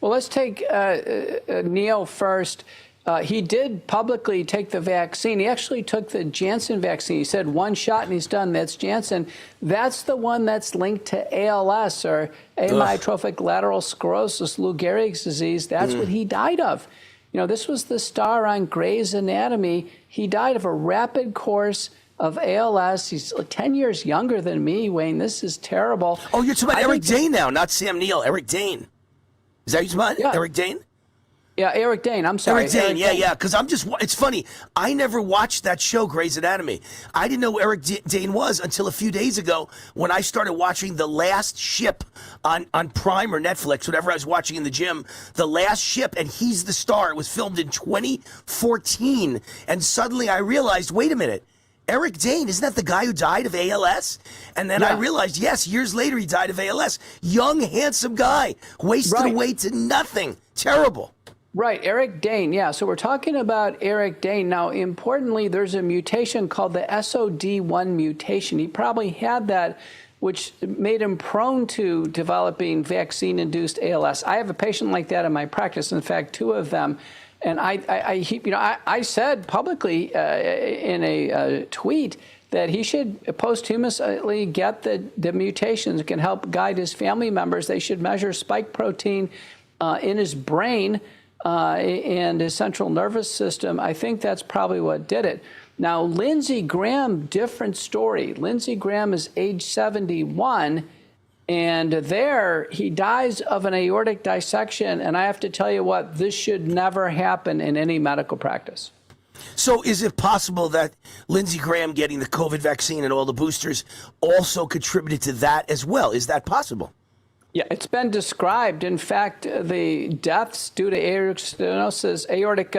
Well, let's take Neil first. He did publicly take the vaccine. He actually took the Janssen vaccine. He said one shot and he's done. That's Janssen. That's the one that's linked to ALS, or amyotrophic lateral sclerosis, Lou Gehrig's disease. That's what he died of. This was the star on Grey's Anatomy. He died of a rapid course of ALS. He's 10 years younger than me, Wayne. This is terrible. Oh, you're talking about Eric Dane now, not Sam Neill. Eric Dane. Is that what you're talking about? Eric Dane? Yeah, Eric Dane. I'm sorry. Eric Dane, yeah. Because it's funny. I never watched that show, Grey's Anatomy. I didn't know who Eric Dane was until a few days ago when I started watching The Last Ship on Prime or Netflix, whatever I was watching in the gym. The Last Ship, and he's the star. It was filmed in 2014. And suddenly I realized, wait a minute. Eric Dane, isn't that the guy who died of ALS? And then I realized, yes, years later he died of ALS. Young, handsome guy, wasted away to nothing. Terrible. Right, Eric Dane, yeah. So we're talking about Eric Dane. Now, importantly, there's a mutation called the SOD1 mutation. He probably had that, which made him prone to developing vaccine-induced ALS. I have a patient like that in my practice, in fact, 2 of them. And I said publicly in a tweet that he should posthumously get the mutations. It can help guide his family members. They should measure spike protein in his brain and his central nervous system. I think that's probably what did it. Now, Lindsey Graham, different story. Lindsey Graham is age 71. And there, he dies of an aortic dissection. And I have to tell you what, this should never happen in any medical practice. So is it possible that Lindsey Graham getting the COVID vaccine and all the boosters also contributed to that as well? Is that possible? Yeah, it's been described. In fact, the deaths due to aortic stenosis, aortic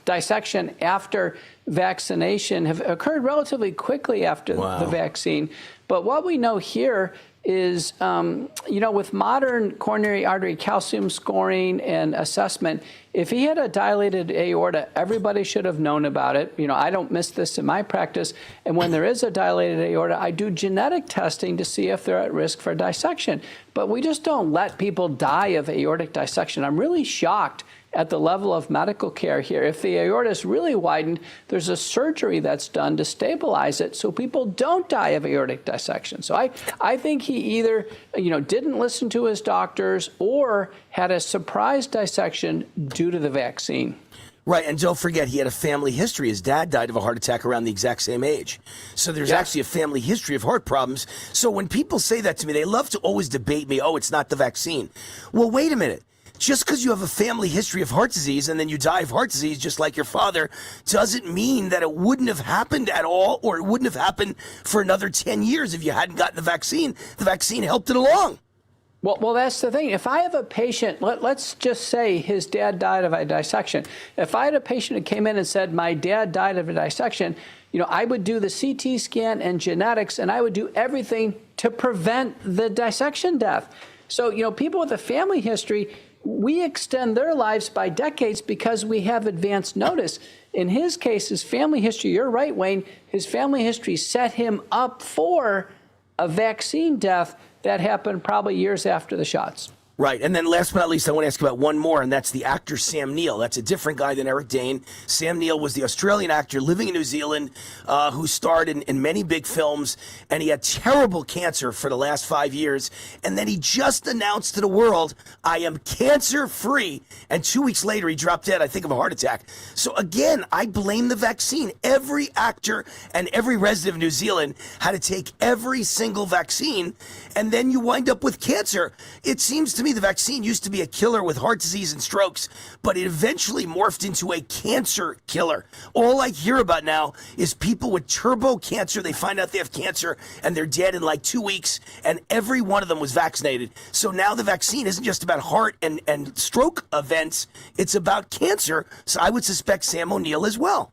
dissection after vaccination have occurred relatively quickly after the vaccine. But what we know here is, with modern coronary artery calcium scoring and assessment, If he had a dilated aorta, everybody should have known about it. I don't miss this in my practice. And when there is a dilated aorta, I do genetic testing to see if they're at risk for dissection. But we just don't let people die of aortic dissection. I'm really shocked at the level of medical care here. If the aorta is really widened, there's a surgery that's done to stabilize it so people don't die of aortic dissection. So I think he either didn't listen to his doctors or had a surprise dissection due to the vaccine. Right, and don't forget, he had a family history. His dad died of a heart attack around the exact same age. So there's actually a family history of heart problems. So when people say that to me, they love to always debate me, oh, it's not the vaccine. Well, wait a minute. Just because you have a family history of heart disease and then you die of heart disease just like your father doesn't mean that it wouldn't have happened at all, or it wouldn't have happened for another 10 years if you hadn't gotten the vaccine. The vaccine helped it along. Well, that's the thing. If I have a patient, let's just say his dad died of a dissection. If I had a patient who came in and said, my dad died of a dissection, I would do the CT scan and genetics, and I would do everything to prevent the dissection death. So, people with a family history, we extend their lives by decades because we have advance notice. In his case, his family history, you're right, Wayne, his family history set him up for a vaccine death that happened probably years after the shots. Right. And then last but not least, I want to ask about one more, and that's the actor Sam Neill. That's a different guy than Eric Dane. Sam Neill was the Australian actor living in New Zealand who starred in many big films, and he had terrible cancer for the last 5 years. And then he just announced to the world, I am cancer-free. And 2 weeks later, he dropped dead, I think, of a heart attack. So again, I blame the vaccine. Every actor and every resident of New Zealand had to take every single vaccine, and then you wind up with cancer. It seems to me the vaccine used to be a killer with heart disease and strokes, but it eventually morphed into a cancer killer. All I hear about now is people with turbo cancer. They find out they have cancer and they're dead in like 2 weeks, and every one of them was vaccinated. So now the vaccine isn't just about heart and stroke events, it's about cancer. So I would suspect Sam O'Neill as well.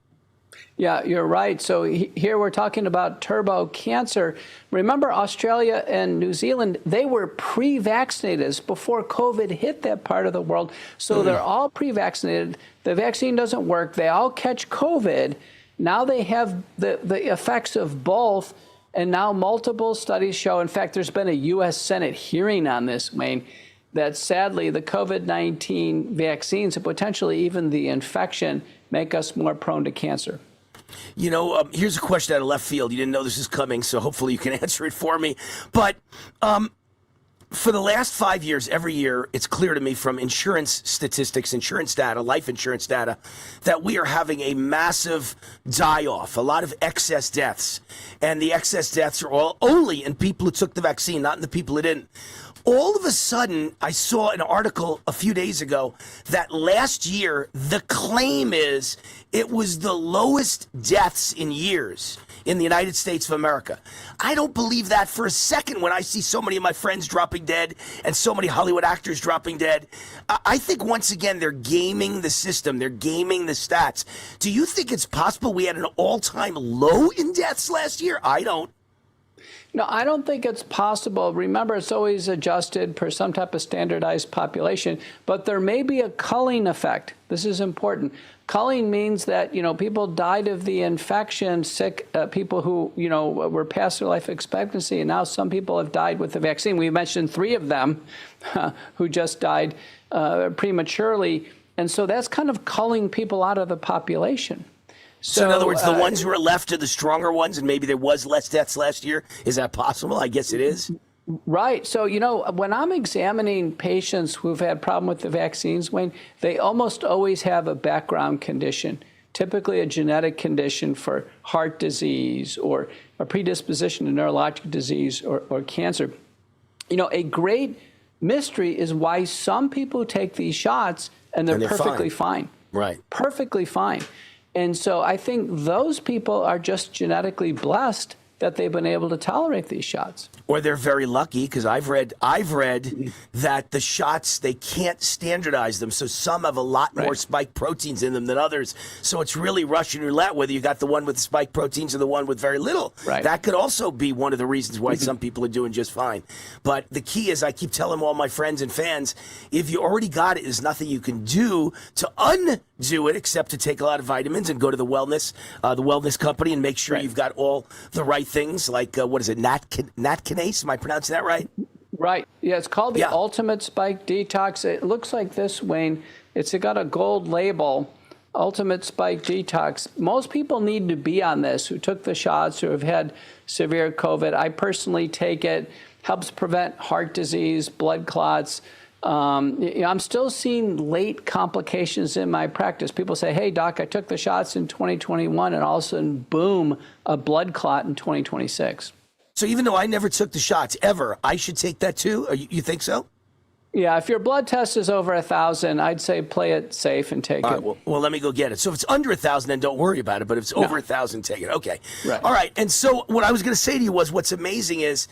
Yeah, you're right. So here we're talking about turbo cancer. Remember, Australia and New Zealand, they were pre-vaccinated before COVID hit that part of the world. So they're all pre-vaccinated. The vaccine doesn't work. They all catch COVID. Now they have the effects of both. And now multiple studies show, in fact, there's been a U.S. Senate hearing on this, Wayne, that sadly the COVID-19 vaccines and potentially even the infection make us more prone to cancer. Here's a question out of left field. You didn't know this is coming, so hopefully you can answer it for me. But for the last 5 years, every year, it's clear to me from insurance statistics, insurance data, life insurance data, that we are having a massive die-off, a lot of excess deaths. And the excess deaths are all only in people who took the vaccine, not in the people who didn't. All of a sudden, I saw an article a few days ago that last year, the claim is it was the lowest deaths in years in the United States of America. I don't believe that for a second when I see so many of my friends dropping dead and so many Hollywood actors dropping dead. I think, once again, they're gaming the system. They're gaming the stats. Do you think it's possible we had an all-time low in deaths last year? I don't. No, I don't think it's possible. Remember, it's always adjusted per some type of standardized population, but there may be a culling effect. This is important. Culling means that, people died of the infection, sick people who, were past their life expectancy, and now some people have died with the vaccine. We mentioned 3 of them who just died prematurely, and so that's kind of culling people out of the population. So in other words, the ones who are left are the stronger ones, and maybe there was less deaths last year. Is that possible? I guess it is. Right. So, when I'm examining patients who've had problem with the vaccines, Wayne, they almost always have a background condition, typically a genetic condition for heart disease or a predisposition to neurologic disease or cancer. A great mystery is why some people take these shots and they're perfectly fine. Right. Perfectly fine. And so I think those people are just genetically blessed that they've been able to tolerate these shots. Or they're very lucky, because I've read that the shots, they can't standardize them, so some have a lot more spike proteins in them than others. So it's really Russian roulette whether you got the one with spike proteins or the one with very little. Right. That could also be one of the reasons why some people are doing just fine. But the key is, I keep telling all my friends and fans, if you already got it, there's nothing you can do to undo it except to take a lot of vitamins and go to the wellness company and make sure you've got all the right things, like what is it, natkinase? Am I pronouncing that right? Right. Yeah, it's called the Ultimate Spike Detox. It looks like this, Wayne. It's got a gold label, Ultimate Spike Detox. Most people need to be on this who took the shots, who have had severe COVID. I personally take it. Helps prevent heart disease, blood clots. I'm still seeing late complications in my practice. People say, hey, doc, I took the shots in 2021, and all of a sudden, boom, a blood clot in 2026. So even though I never took the shots, ever, I should take that too? You think so? Yeah, if your blood test is over 1,000, I'd say play it safe and take it. Well, let me go get it. So if it's under 1,000, then don't worry about it. But if it's over 1,000, take it. Okay. Right. All right. And so what I was going to say to you was, what's amazing is,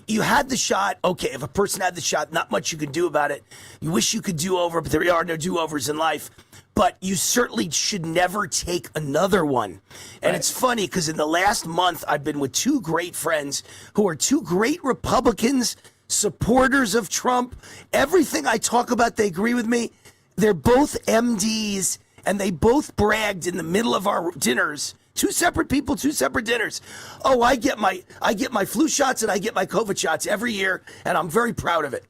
you had the shot. Okay, if a person had the shot, not much you can do about it. You wish you could do over, but there are no do-overs in life. But you certainly should never take another one. And it's funny, because in the last month, I've been with two great friends who are two great Republicans, supporters of Trump. Everything I talk about, they agree with me. They're both MDs, and they both bragged in the middle of our dinners. Two separate people, two separate dinners. Oh, I get my flu shots and I get my COVID shots every year, and I'm very proud of it.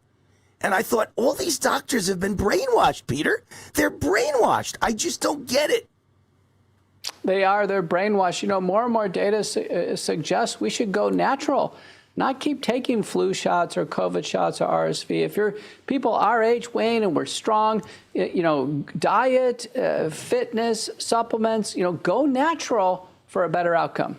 And I thought, all these doctors have been brainwashed, Peter. They're brainwashed. I just don't get it. They're brainwashed. More and more data suggests we should go natural, not keep taking flu shots or COVID shots or RSV. If you're people our age, Wayne, and we're strong, diet, fitness, supplements, go natural for a better outcome.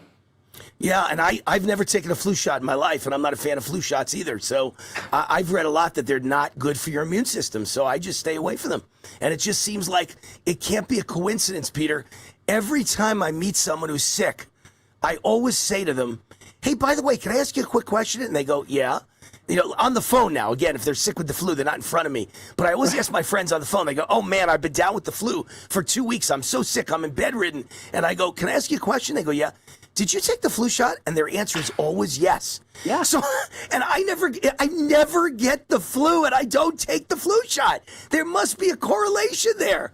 Yeah, and I've never taken a flu shot in my life, and I'm not a fan of flu shots either. So I've read a lot that they're not good for your immune system, so I just stay away from them. And it just seems like it can't be a coincidence, Peter. Every time I meet someone who's sick, I always say to them, hey, by the way, can I ask you a quick question? And they go, yeah. On the phone now. Again, if they're sick with the flu, they're not in front of me. But I always ask my friends on the phone. They go, oh, man, I've been down with the flu for 2 weeks. I'm so sick. I'm in bedridden. And I go, can I ask you a question? They go, yeah. Did you take the flu shot? And their answer is always yes. Yeah. So, and I never get the flu, and I don't take the flu shot. There must be a correlation there.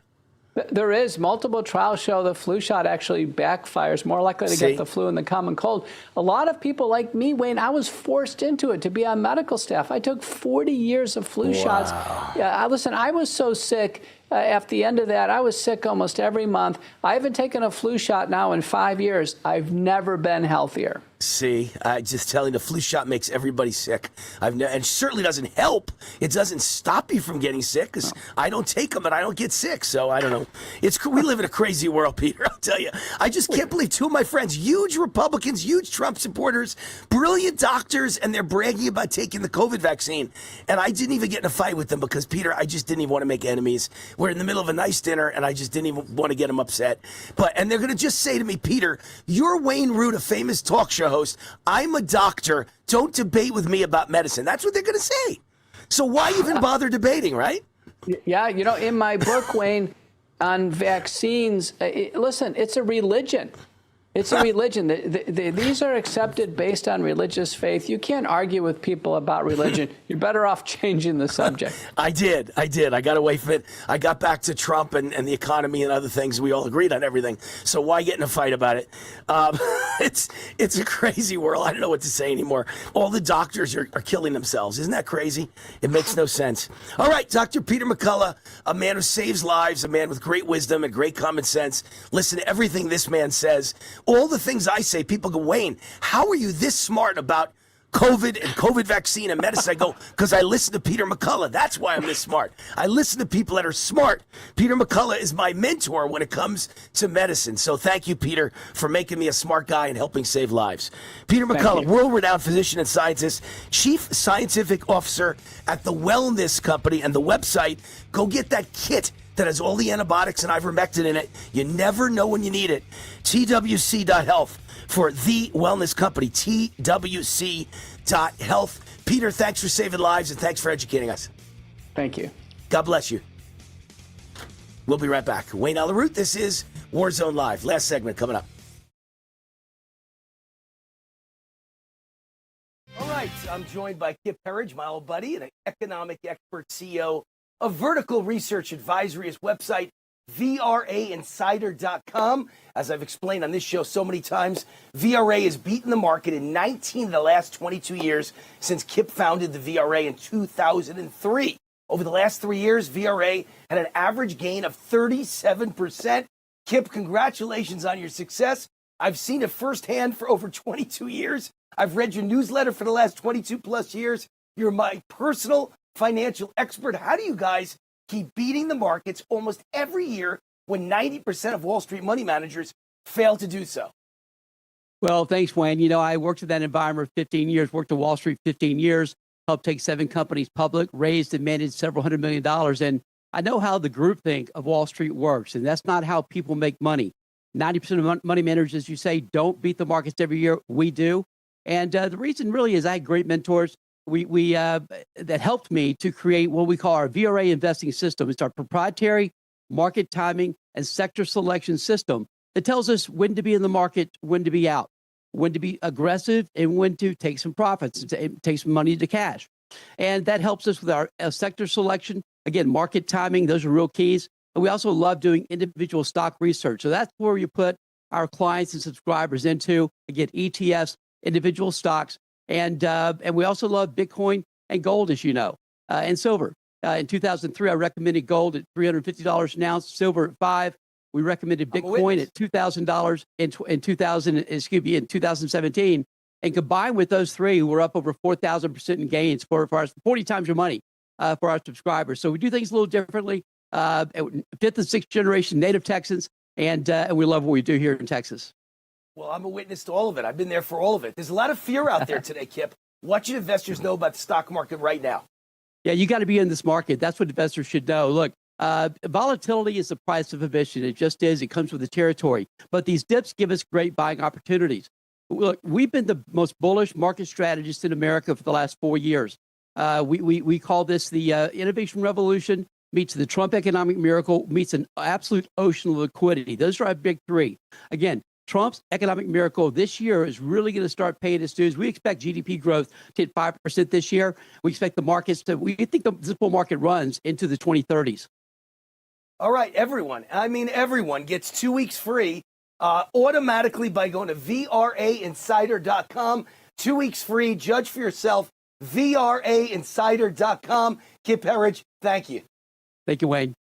There is. Multiple trials show the flu shot actually backfires, more likely to get the flu and the common cold. A lot of people like me, Wayne, I was forced into it to be on medical staff. I took 40 years of flu shots. Yeah, listen, I was so sick. At the end of that, I was sick almost every month. I haven't taken a flu shot now in 5 years. I've never been healthier. See, I just telling the flu shot makes everybody sick. And it certainly doesn't help. It doesn't stop you from getting sick, because I don't take them and I don't get sick. So I don't know. We live in a crazy world, Peter, I'll tell you. I just can't believe two of my friends, huge Republicans, huge Trump supporters, brilliant doctors, and they're bragging about taking the COVID vaccine. And I didn't even get in a fight with them because, Peter, I just didn't even want to make enemies. We're in the middle of a nice dinner, and I just didn't even want to get them upset. And they're going to just say to me, Peter, you're Wayne Root, a famous talk show host. I'm a doctor. Don't debate with me about medicine. That's what they're going to say. So why even bother debating, right? Yeah, in my book, Wayne, on vaccines, listen, it's a religion. It's a religion. These are accepted based on religious faith. You can't argue with people about religion. You're better off changing the subject. I did. I got away from it. I got back to Trump and the economy and other things. We all agreed on everything. So why get in a fight about it? It's a crazy world. I don't know what to say anymore. All the doctors are killing themselves. Isn't that crazy? It makes no sense. All right, Dr. Peter McCullough, a man who saves lives, a man with great wisdom and great common sense. Listen to everything this man says. All the things I say, people go, Wayne, how are you this smart about COVID and COVID vaccine and medicine? I go, because I listen to Peter McCullough. That's why I'm this smart. I listen to people that are smart. Peter McCullough is my mentor when it comes to medicine. So thank you, Peter, for making me a smart guy and helping save lives. Peter McCullough, world-renowned physician and scientist, chief scientific officer at the Wellness Company, and the website, go get that kit that has all the antibiotics and ivermectin in it. You never know when you need it. TWC.health for the wellness company, TWC.health. Peter, thanks for saving lives and thanks for educating us. Thank you. God bless you. We'll be right back. Wayne Allyn, this is Warzone Live. Last segment coming up. All right, I'm joined by Kip Herridge, my old buddy, and an economic expert, CEO of Vertical Research Advisory. His website, VRAinsider.com. As I've explained on this show so many times, VRA has beaten the market in 19 of the last 22 years since Kip founded the VRA in 2003. Over the last 3 years, VRA had an average gain of 37%. Kip, congratulations on your success. I've seen it firsthand for over 22 years. I've read your newsletter for the last 22 plus years. You're my personal financial expert. How do you guys keep beating the markets almost every year when 90% of Wall Street money managers fail to do so? Well, thanks, Wayne. You know, I worked in that environment for 15 years, worked at Wall Street 15 years, helped take 7 companies public, raised and managed several $100 million. And I know how the groupthink of Wall Street works, and that's not how people make money. 90% of money managers, as you say, don't beat the markets every year. We do. And the reason really is I had great mentors that helped me to create what we call our VRA investing system. It's our proprietary market timing and sector selection system that tells us when to be in the market, when to be out, when to be aggressive, and when to take some profits, take some money to cash. And that helps us with our sector selection. Again, market timing, those are real keys. And we also love doing individual stock research. So that's where you put our clients and subscribers into, again, ETFs, individual stocks. And we also love Bitcoin and gold, as you know, and silver. In 2003, I recommended gold at $350 an ounce, silver at $5. We recommended Bitcoin at $2,000 in 2017. And combined with those three, we're up over 4,000% in gains for our 40 times your money for our subscribers. So we do things a little differently. 5th and 6th generation native Texans, and we love what we do here in Texas. Well, I'm a witness to all of it. I've been there for all of it. There's a lot of fear out there today, Kip. What should investors know about the stock market right now? Yeah, you got to be in this market. That's what investors should know. Look, volatility is the price of admission. It just is. It comes with the territory. But these dips give us great buying opportunities. Look, we've been the most bullish market strategists in America for the last 4 years. We call this the innovation revolution meets the Trump economic miracle meets an absolute ocean of liquidity. Those are our big three. Again, Trump's economic miracle this year is really going to start paying its dues. We expect GDP growth to hit 5% this year. We expect the markets we think this bull market runs into the 2030s. All right, everyone gets 2 weeks free automatically by going to VRAinsider.com. 2 weeks free. Judge for yourself. VRAinsider.com. Kip Herridge, thank you. Thank you, Wayne.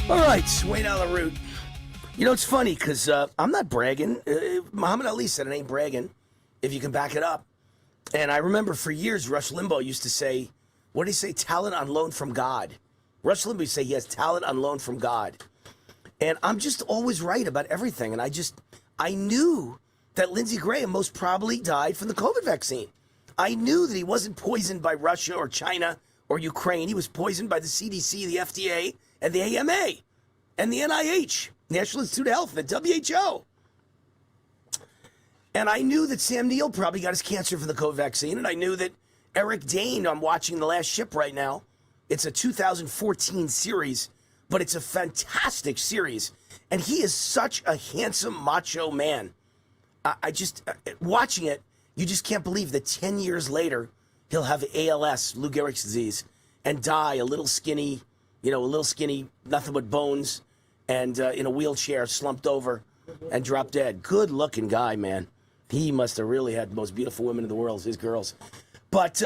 All right, Wayne Allyn. You know, it's funny because I'm not bragging. Muhammad Ali said it ain't bragging if you can back it up. And I remember for years, Rush Limbaugh used to say, what did he say? Talent on loan from God. Rush Limbaugh used to say he has talent on loan from God. And I'm just always right about everything. And I knew that Lindsey Graham most probably died from the COVID vaccine. I knew that he wasn't poisoned by Russia or China or Ukraine. He was poisoned by the CDC, the FDA, and the AMA, and the NIH, National Institute of Health, and the WHO. And I knew that Sam Neill probably got his cancer from the COVID vaccine, and I knew that Eric Dane, I'm watching The Last Ship right now. It's a 2014 series, but it's a fantastic series. And he is such a handsome, macho man. I just, watching it, you just can't believe that 10 years later, he'll have ALS, Lou Gehrig's disease, and die a little skinny, nothing but bones, and in a wheelchair, slumped over, and dropped dead. Good-looking guy, man. He must have really had the most beautiful women in the world, his girls. But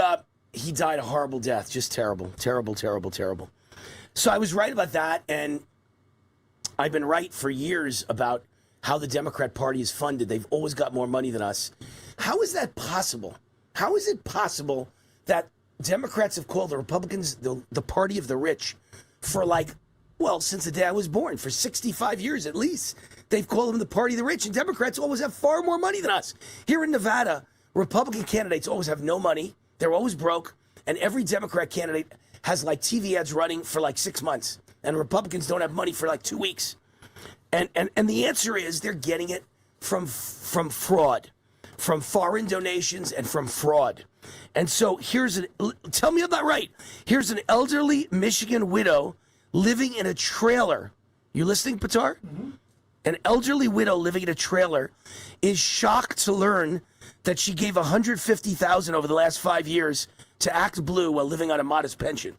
he died a horrible death. Just terrible, terrible, terrible, terrible. So I was right about that, and I've been right for years about how the Democrat Party is funded. They've always got more money than us. How is that possible? How is it possible that Democrats have called the Republicans the party of the rich for since the day I was born, for 65 years at least? They've called them the party of the rich, and Democrats always have far more money than us. Here in Nevada, Republican candidates always have no money. They're always broke, and every Democrat candidate has TV ads running for 6 months, and Republicans don't have money for 2 weeks. And the answer is they're getting it from fraud, from foreign donations and from fraud. And so tell me I'm not right. Here's an elderly Michigan widow living in a trailer. You listening, Pitar? Mm-hmm. An elderly widow living in a trailer is shocked to learn that she gave $150,000 over the last 5 years to Act Blue while living on a modest pension,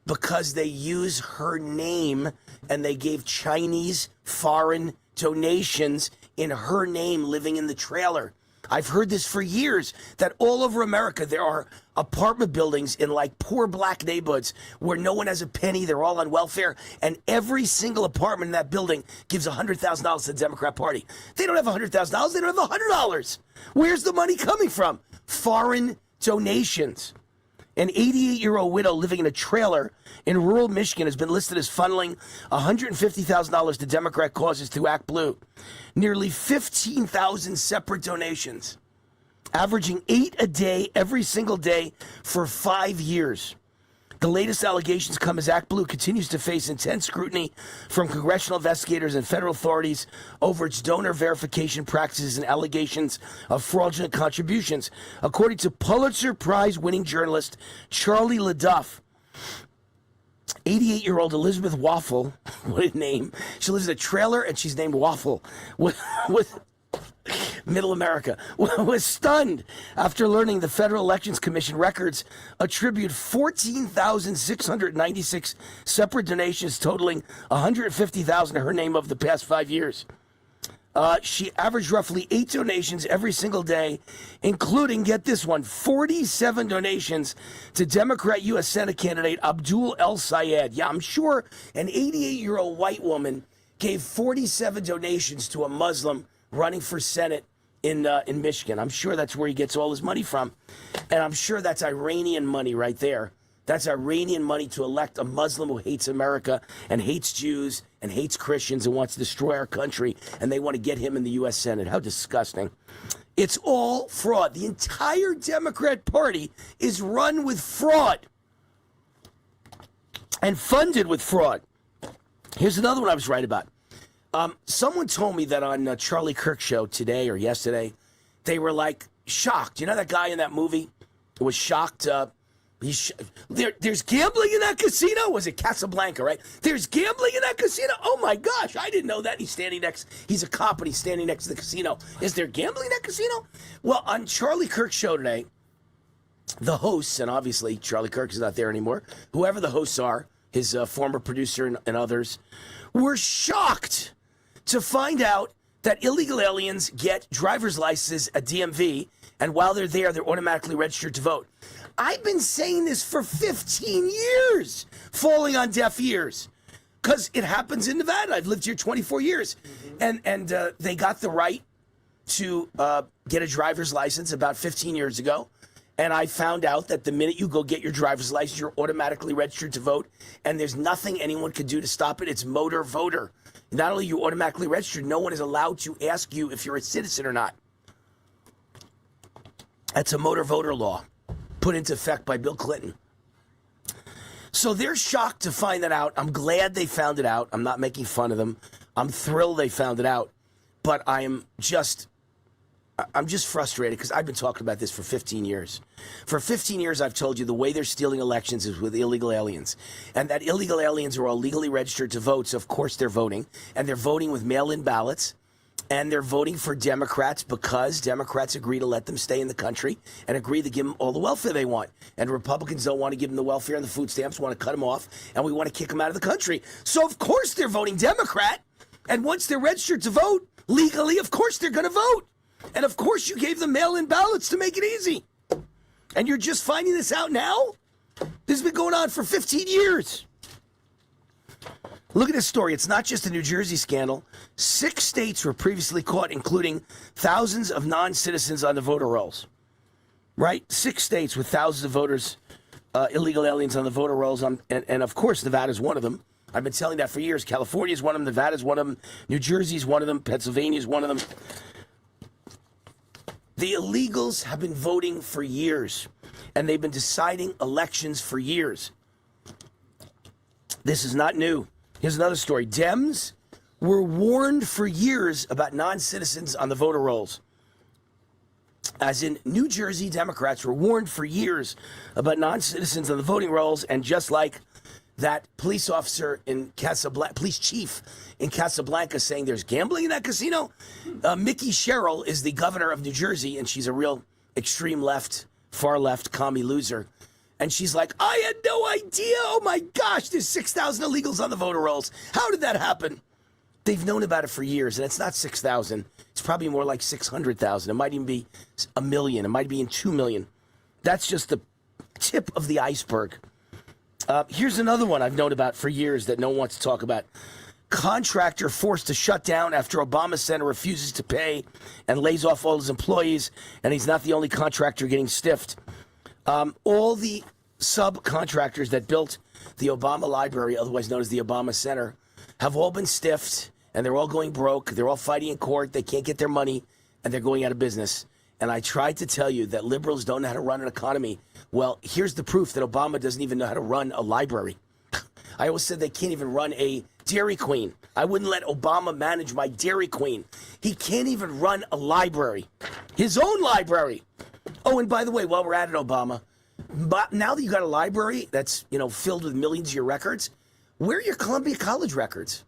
because they use her name and they gave Chinese foreign donations in her name living in the trailer. I've heard this for years, that all over America there are apartment buildings in poor black neighborhoods where no one has a penny, they're all on welfare, and every single apartment in that building gives $100,000 to the Democrat Party. They don't have $100,000, they don't have $100. Where's the money coming from? Foreign donations. An 88-year-old widow living in a trailer in rural Michigan has been listed as funneling $150,000 to Democrat causes through Act Blue. Nearly 15,000 separate donations, averaging 8 a day every single day for 5 years. The latest allegations come as Act Blue continues to face intense scrutiny from congressional investigators and federal authorities over its donor verification practices and allegations of fraudulent contributions. According to Pulitzer Prize-winning journalist Charlie LaDuff, 88-year-old Elizabeth Waffle, what a name. She lives in a trailer and she's named Waffle, with Middle America, was stunned after learning the Federal Elections Commission records attribute 14,696 separate donations totaling $150,000 to her name over the past 5 years. She averaged roughly 8 donations every single day, including, get this one, 47 donations to Democrat U.S. Senate candidate Abdul El Sayed. Yeah, I'm sure an 88-year-old white woman gave 47 donations to a Muslim running for Senate in Michigan. I'm sure that's where he gets all his money from. And I'm sure that's Iranian money right there. That's Iranian money to elect a Muslim who hates America and hates Jews and hates Christians and wants to destroy our country. And they want to get him in the U.S. Senate. How disgusting. It's all fraud. The entire Democrat Party is run with fraud and funded with fraud. Here's another one I was right about. Someone told me that on Charlie Kirk's show today or yesterday, they were shocked. You know that guy in that movie was shocked? There's gambling in that casino? Was it Casablanca, right? There's gambling in that casino? Oh my gosh, I didn't know that. He's a cop and he's standing next to the casino. Is there gambling in that casino? Well, on Charlie Kirk's show today, the hosts, and obviously Charlie Kirk is not there anymore, whoever the hosts are, his former producer and others, were shocked to find out that illegal aliens get driver's licenses at DMV, and while they're there, they're automatically registered to vote. I've been saying this for 15 years, falling on deaf ears, because it happens in Nevada. I've lived here 24 years, and they got the right to get a driver's license about 15 years ago, and I found out that the minute you go get your driver's license, you're automatically registered to vote, and there's nothing anyone could do to stop it. It's motor voter. Not only are you automatically registered, no one is allowed to ask you if you're a citizen or not. That's a motor voter law put into effect by Bill Clinton. So they're shocked to find that out. I'm glad they found it out. I'm not making fun of them. I'm thrilled they found it out. But I'm just frustrated because I've been talking about this for 15 years. For 15 years, I've told you the way they're stealing elections is with illegal aliens. And that illegal aliens are all legally registered to vote, so of course they're voting. And they're voting with mail-in ballots. And they're voting for Democrats because Democrats agree to let them stay in the country and agree to give them all the welfare they want. And Republicans don't want to give them the welfare and the food stamps, want to cut them off, and we want to kick them out of the country. So of course they're voting Democrat. And once they're registered to vote legally, of course they're going to vote. And of course you gave them mail-in ballots to make it easy. And you're just finding this out now? This has been going on for 15 years. Look at this story. It's not just a New Jersey scandal. 6 states were previously caught, including thousands of non-citizens on the voter rolls. Right? 6 states with thousands of voters, illegal aliens on the voter rolls. And of course, Nevada is one of them. I've been telling that for years. California is one of them. Nevada is one of them. New Jersey is one of them. Pennsylvania is one of them. The illegals have been voting for years, and they've been deciding elections for years. This is not new. Here's another story. Dems were warned for years about non-citizens on the voter rolls. As in, New Jersey Democrats were warned for years about non-citizens on the voting rolls, and just like that police officer in Casablanca, police chief in Casablanca saying there's gambling in that casino, Mickey Sherrill is the governor of New Jersey, and she's a real extreme left, far left, commie loser. And she's like, I had no idea. Oh my gosh, there's 6,000 illegals on the voter rolls. How did that happen? They've known about it for years, and it's not 6,000. It's probably more like 600,000. It might even be 1 million. It might be in 2 million. That's just the tip of the iceberg. Here's another one I've known about for years that no one wants to talk about. Contractor forced to shut down after Obama Center refuses to pay and lays off all his employees, and he's not the only contractor getting stiffed. All the subcontractors that built the Obama Library, otherwise known as the Obama Center, have all been stiffed, and they're all going broke. They're all fighting in court. They can't get their money, and they're going out of business. And I tried to tell you that liberals don't know how to run an economy. Well, here's the proof that Obama doesn't even know how to run a library. I always said they can't even run a Dairy Queen. I wouldn't let Obama manage my Dairy Queen. He can't even run a library, his own library. Oh, and by the way, while we're at it, Obama, but now that you got a library that's, filled with millions of your records, where are your Columbia College records?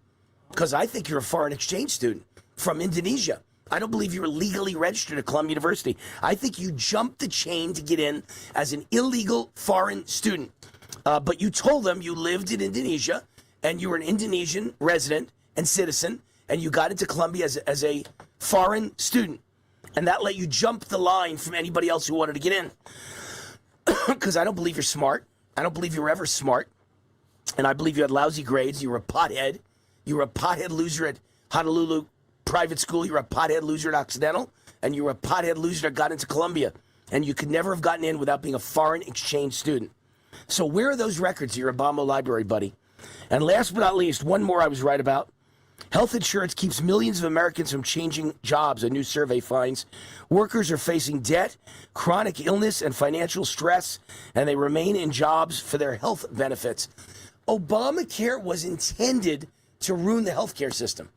Because I think you're a foreign exchange student from Indonesia. I don't believe you were legally registered at Columbia University. I think you jumped the chain to get in as an illegal foreign student. But you told them you lived in Indonesia and you were an Indonesian resident and citizen, and you got into Columbia as a foreign student. And that let you jump the line from anybody else who wanted to get in. Because I don't believe you're smart. I don't believe you were ever smart. And I believe you had lousy grades. You were a pothead. You were a pothead loser at Honolulu private school. You were a pothead loser at Occidental. And you were a pothead loser that got into Columbia. And you could never have gotten in without being a foreign exchange student. So where are those records of your Obama library, buddy? And last but not least, one more I was right about. Health insurance keeps millions of Americans from changing jobs, a new survey finds. Workers are facing debt, chronic illness, and financial stress, and they remain in jobs for their health benefits. Obamacare was intended to ruin the healthcare system.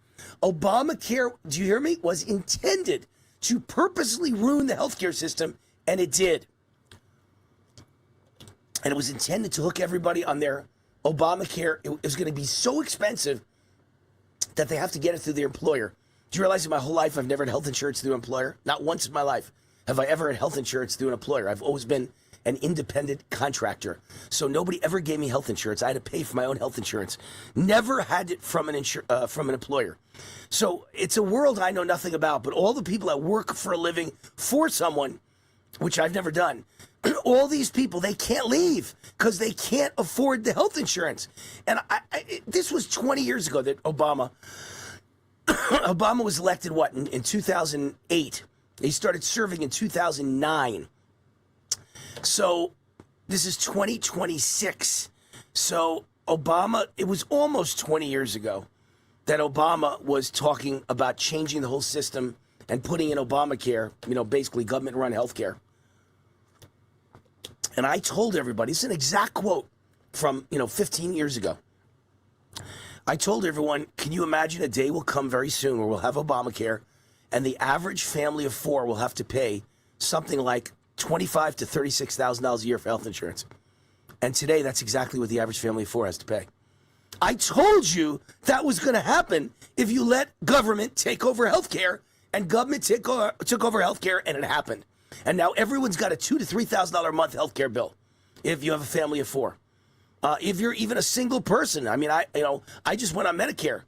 Obamacare, do you hear me, was intended to purposely ruin the healthcare system, and it did. And it was intended to hook everybody on their Obamacare. It was going to be so expensive that they have to get it through their employer. Do you realize in my whole life I've never had health insurance through an employer? Not once in my life have I ever had health insurance through an employer. I've always been an independent contractor. So nobody ever gave me health insurance. I had to pay for my own health insurance. Never had it from an employer. So it's a world I know nothing about, but all the people that work for a living for someone, which I've never done, all these people, they can't leave because they can't afford the health insurance. And this was 20 years ago that Obama was elected, in 2008. He started serving in 2009. So this is 2026. So Obama, it was almost 20 years ago that Obama was talking about changing the whole system and putting in Obamacare, basically government-run health care. And I told everybody, it's an exact quote from, 15 years ago. I told everyone, can you imagine a day will come very soon where we'll have Obamacare and the average family of 4 will have to pay something like $25,000 to $36,000 a year for health insurance. And today, that's exactly what the average family of 4 has to pay. I told you that was going to happen if you let government take over health care, and government took over health care, and it happened. And now everyone's got a $2,000 to $3,000 a month health care bill if you have a family of 4. If you're even a single person, I just went on Medicare.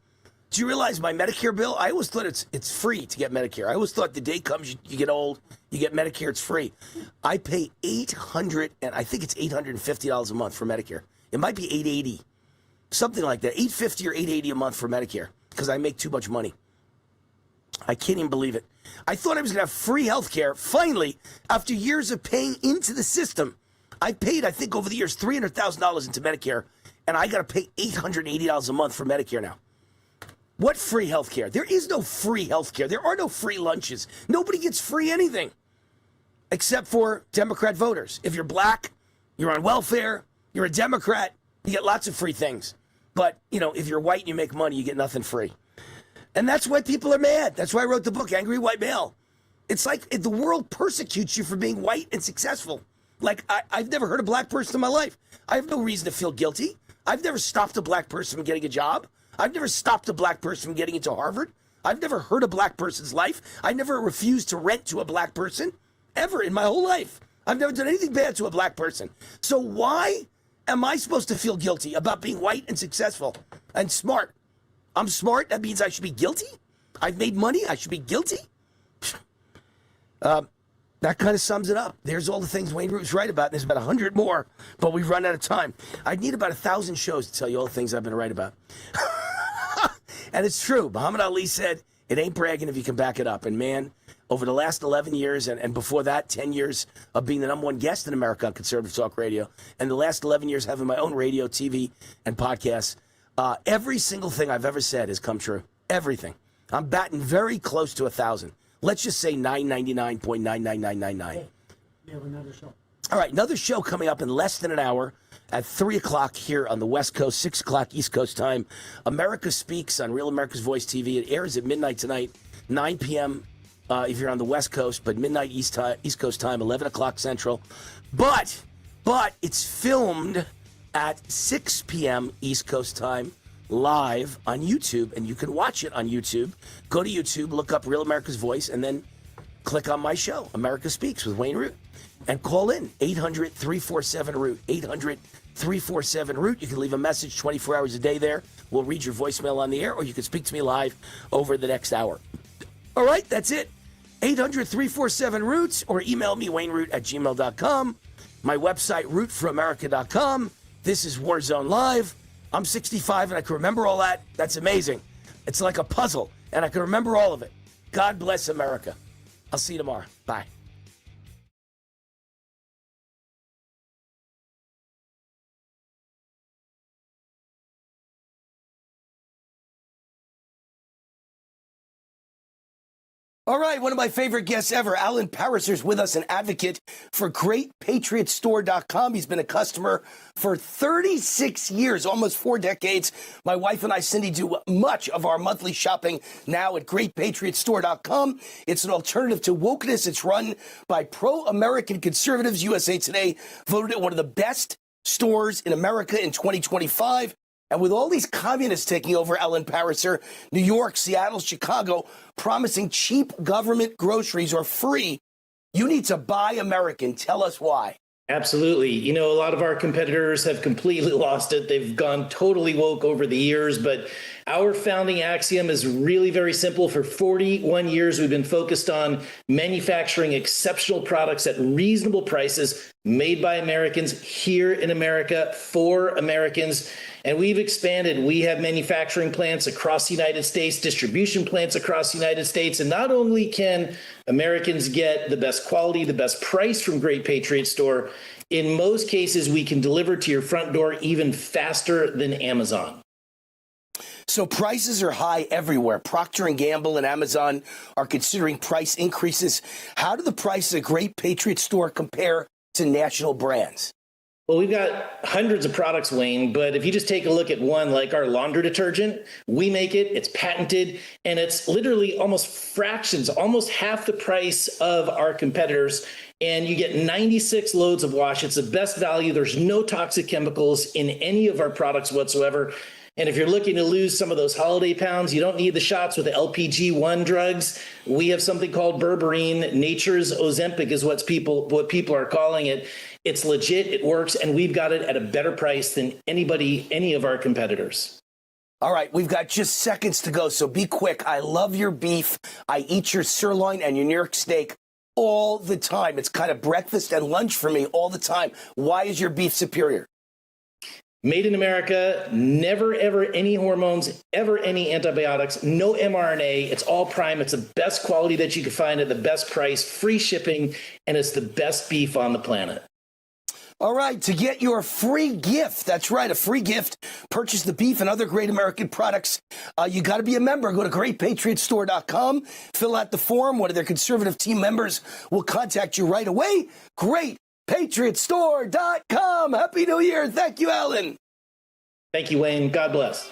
Do you realize my Medicare bill? I always thought it's free to get Medicare. I always thought the day comes you get old, you get Medicare, it's free. I pay $850 a month for Medicare. It might be $880. something like that, $850 or $880 a month for Medicare because I make too much money. I can't even believe it. I thought I was going to have free health care. Finally, after years of paying into the system, I paid, I think, over the years, $300,000 into Medicare, and I got to pay $880 a month for Medicare now. What free health care? There is no free health care. There are no free lunches. Nobody gets free anything except for Democrat voters. If you're black, you're on welfare, you're a Democrat, you get lots of free things. But, you know, if you're white and you make money, you get nothing free. And that's why people are mad. That's why I wrote the book, Angry White Male. It's like the world persecutes you for being white and successful. Like, I've never heard a black person in my life. I have no reason to feel guilty. I've never stopped a black person from getting a job. I've never stopped a black person from getting into Harvard. I've never hurt a black person's life. I never refused to rent to a black person, ever in my whole life. I've never done anything bad to a black person. So why am I supposed to feel guilty about being white and successful and smart? I'm smart. That means I should be guilty. I've made money. I should be guilty. That kind of sums it up. There's all the things Wayne Root's right about. There's about 100 more, but we've run out of time. I'd need about 1,000 shows to tell you all the things I've been right about. And it's true. Muhammad Ali said, it ain't bragging if you can back it up. And man, over the last 11 years and before that, 10 years of being the #1 guest in America on Conservative Talk Radio, and the last 11 years having my own radio, TV, and podcasts, every single thing I've ever said has come true. Everything. I'm batting very close to 1,000. Let's just say 999.99999. We have another show. All right, another show coming up in less than an hour at 3 o'clock here on the West Coast, 6 o'clock East Coast time. America Speaks on Real America's Voice TV. It airs at midnight tonight, 9 p.m. If you're on the West Coast, but midnight East Coast time, 11 o'clock Central. But it's filmed at 6 p.m. East Coast time, live on YouTube, and you can watch it on YouTube. Go to YouTube, look up Real America's Voice, and then click on my show, America Speaks with Wayne Root, and call in 800-347-ROOT, 800-347-ROOT. You can leave a message 24 hours a day there. We'll read your voicemail on the air, or you can speak to me live over the next hour. All right, that's it. 800-347-ROOTS, or email me, wayneroot@gmail.com. My website, rootforamerica.com. This is Warzone Live. I'm 65 and I can remember all that. That's amazing. It's like a puzzle, and I can remember all of it. God bless America. I'll see you tomorrow. Bye. All right, one of my favorite guests ever, Allyn is with us, an advocate for GreatPatriotStore.com. He's been a customer for 36 years, almost 4 decades. My wife and I, Cindy, do much of our monthly shopping now at GreatPatriotStore.com. It's an alternative to wokeness. It's run by pro-American conservatives. USA Today voted it one of the best stores in America in 2025. And with all these communists taking over, Allyn Pariser, New York, Seattle, Chicago, promising cheap government groceries or free, you need to buy American. Tell us why. Absolutely. You know, a lot of our competitors have completely lost it. They've gone totally woke over the years, but our founding axiom is really very simple. For 41 years, we've been focused on manufacturing exceptional products at reasonable prices, made by Americans, here in America, for Americans. And we've expanded. We have manufacturing plants across the United States, distribution plants across the United States. And not only can Americans get the best quality, the best price from Great Patriot Store, in most cases, we can deliver to your front door even faster than Amazon. So prices are high everywhere. Procter & Gamble and Amazon are considering price increases. How do the prices at Great Patriot Store compare to national brands? Well, we've got hundreds of products, Wayne, but if you just take a look at one like our laundry detergent, we make it, it's patented, and it's literally almost fractions, almost half the price of our competitors, and you get 96 loads of wash. It's the best value. There's no toxic chemicals in any of our products whatsoever. And if you're looking to lose some of those holiday pounds, you don't need the shots with the LPG-1 drugs. We have something called berberine. Nature's Ozempic is what people are calling it. It's legit, it works, and we've got it at a better price than any of our competitors. All right, we've got just seconds to go, so be quick. I love your beef. I eat your sirloin and your New York steak all the time. It's kind of breakfast and lunch for me all the time. Why is your beef superior? Made in America, never, ever any hormones, ever any antibiotics, no mRNA. It's all prime. It's the best quality that you can find at the best price, free shipping, and it's the best beef on the planet. All right, to get your free gift, that's right, a free gift, purchase the beef and other great American products. You got to be a member. Go to GreatPatriotStore.com, fill out the form. One of their conservative team members will contact you right away. GreatPatriotStore.com. Happy New Year. Thank you, Allyn. Thank you, Wayne. God bless.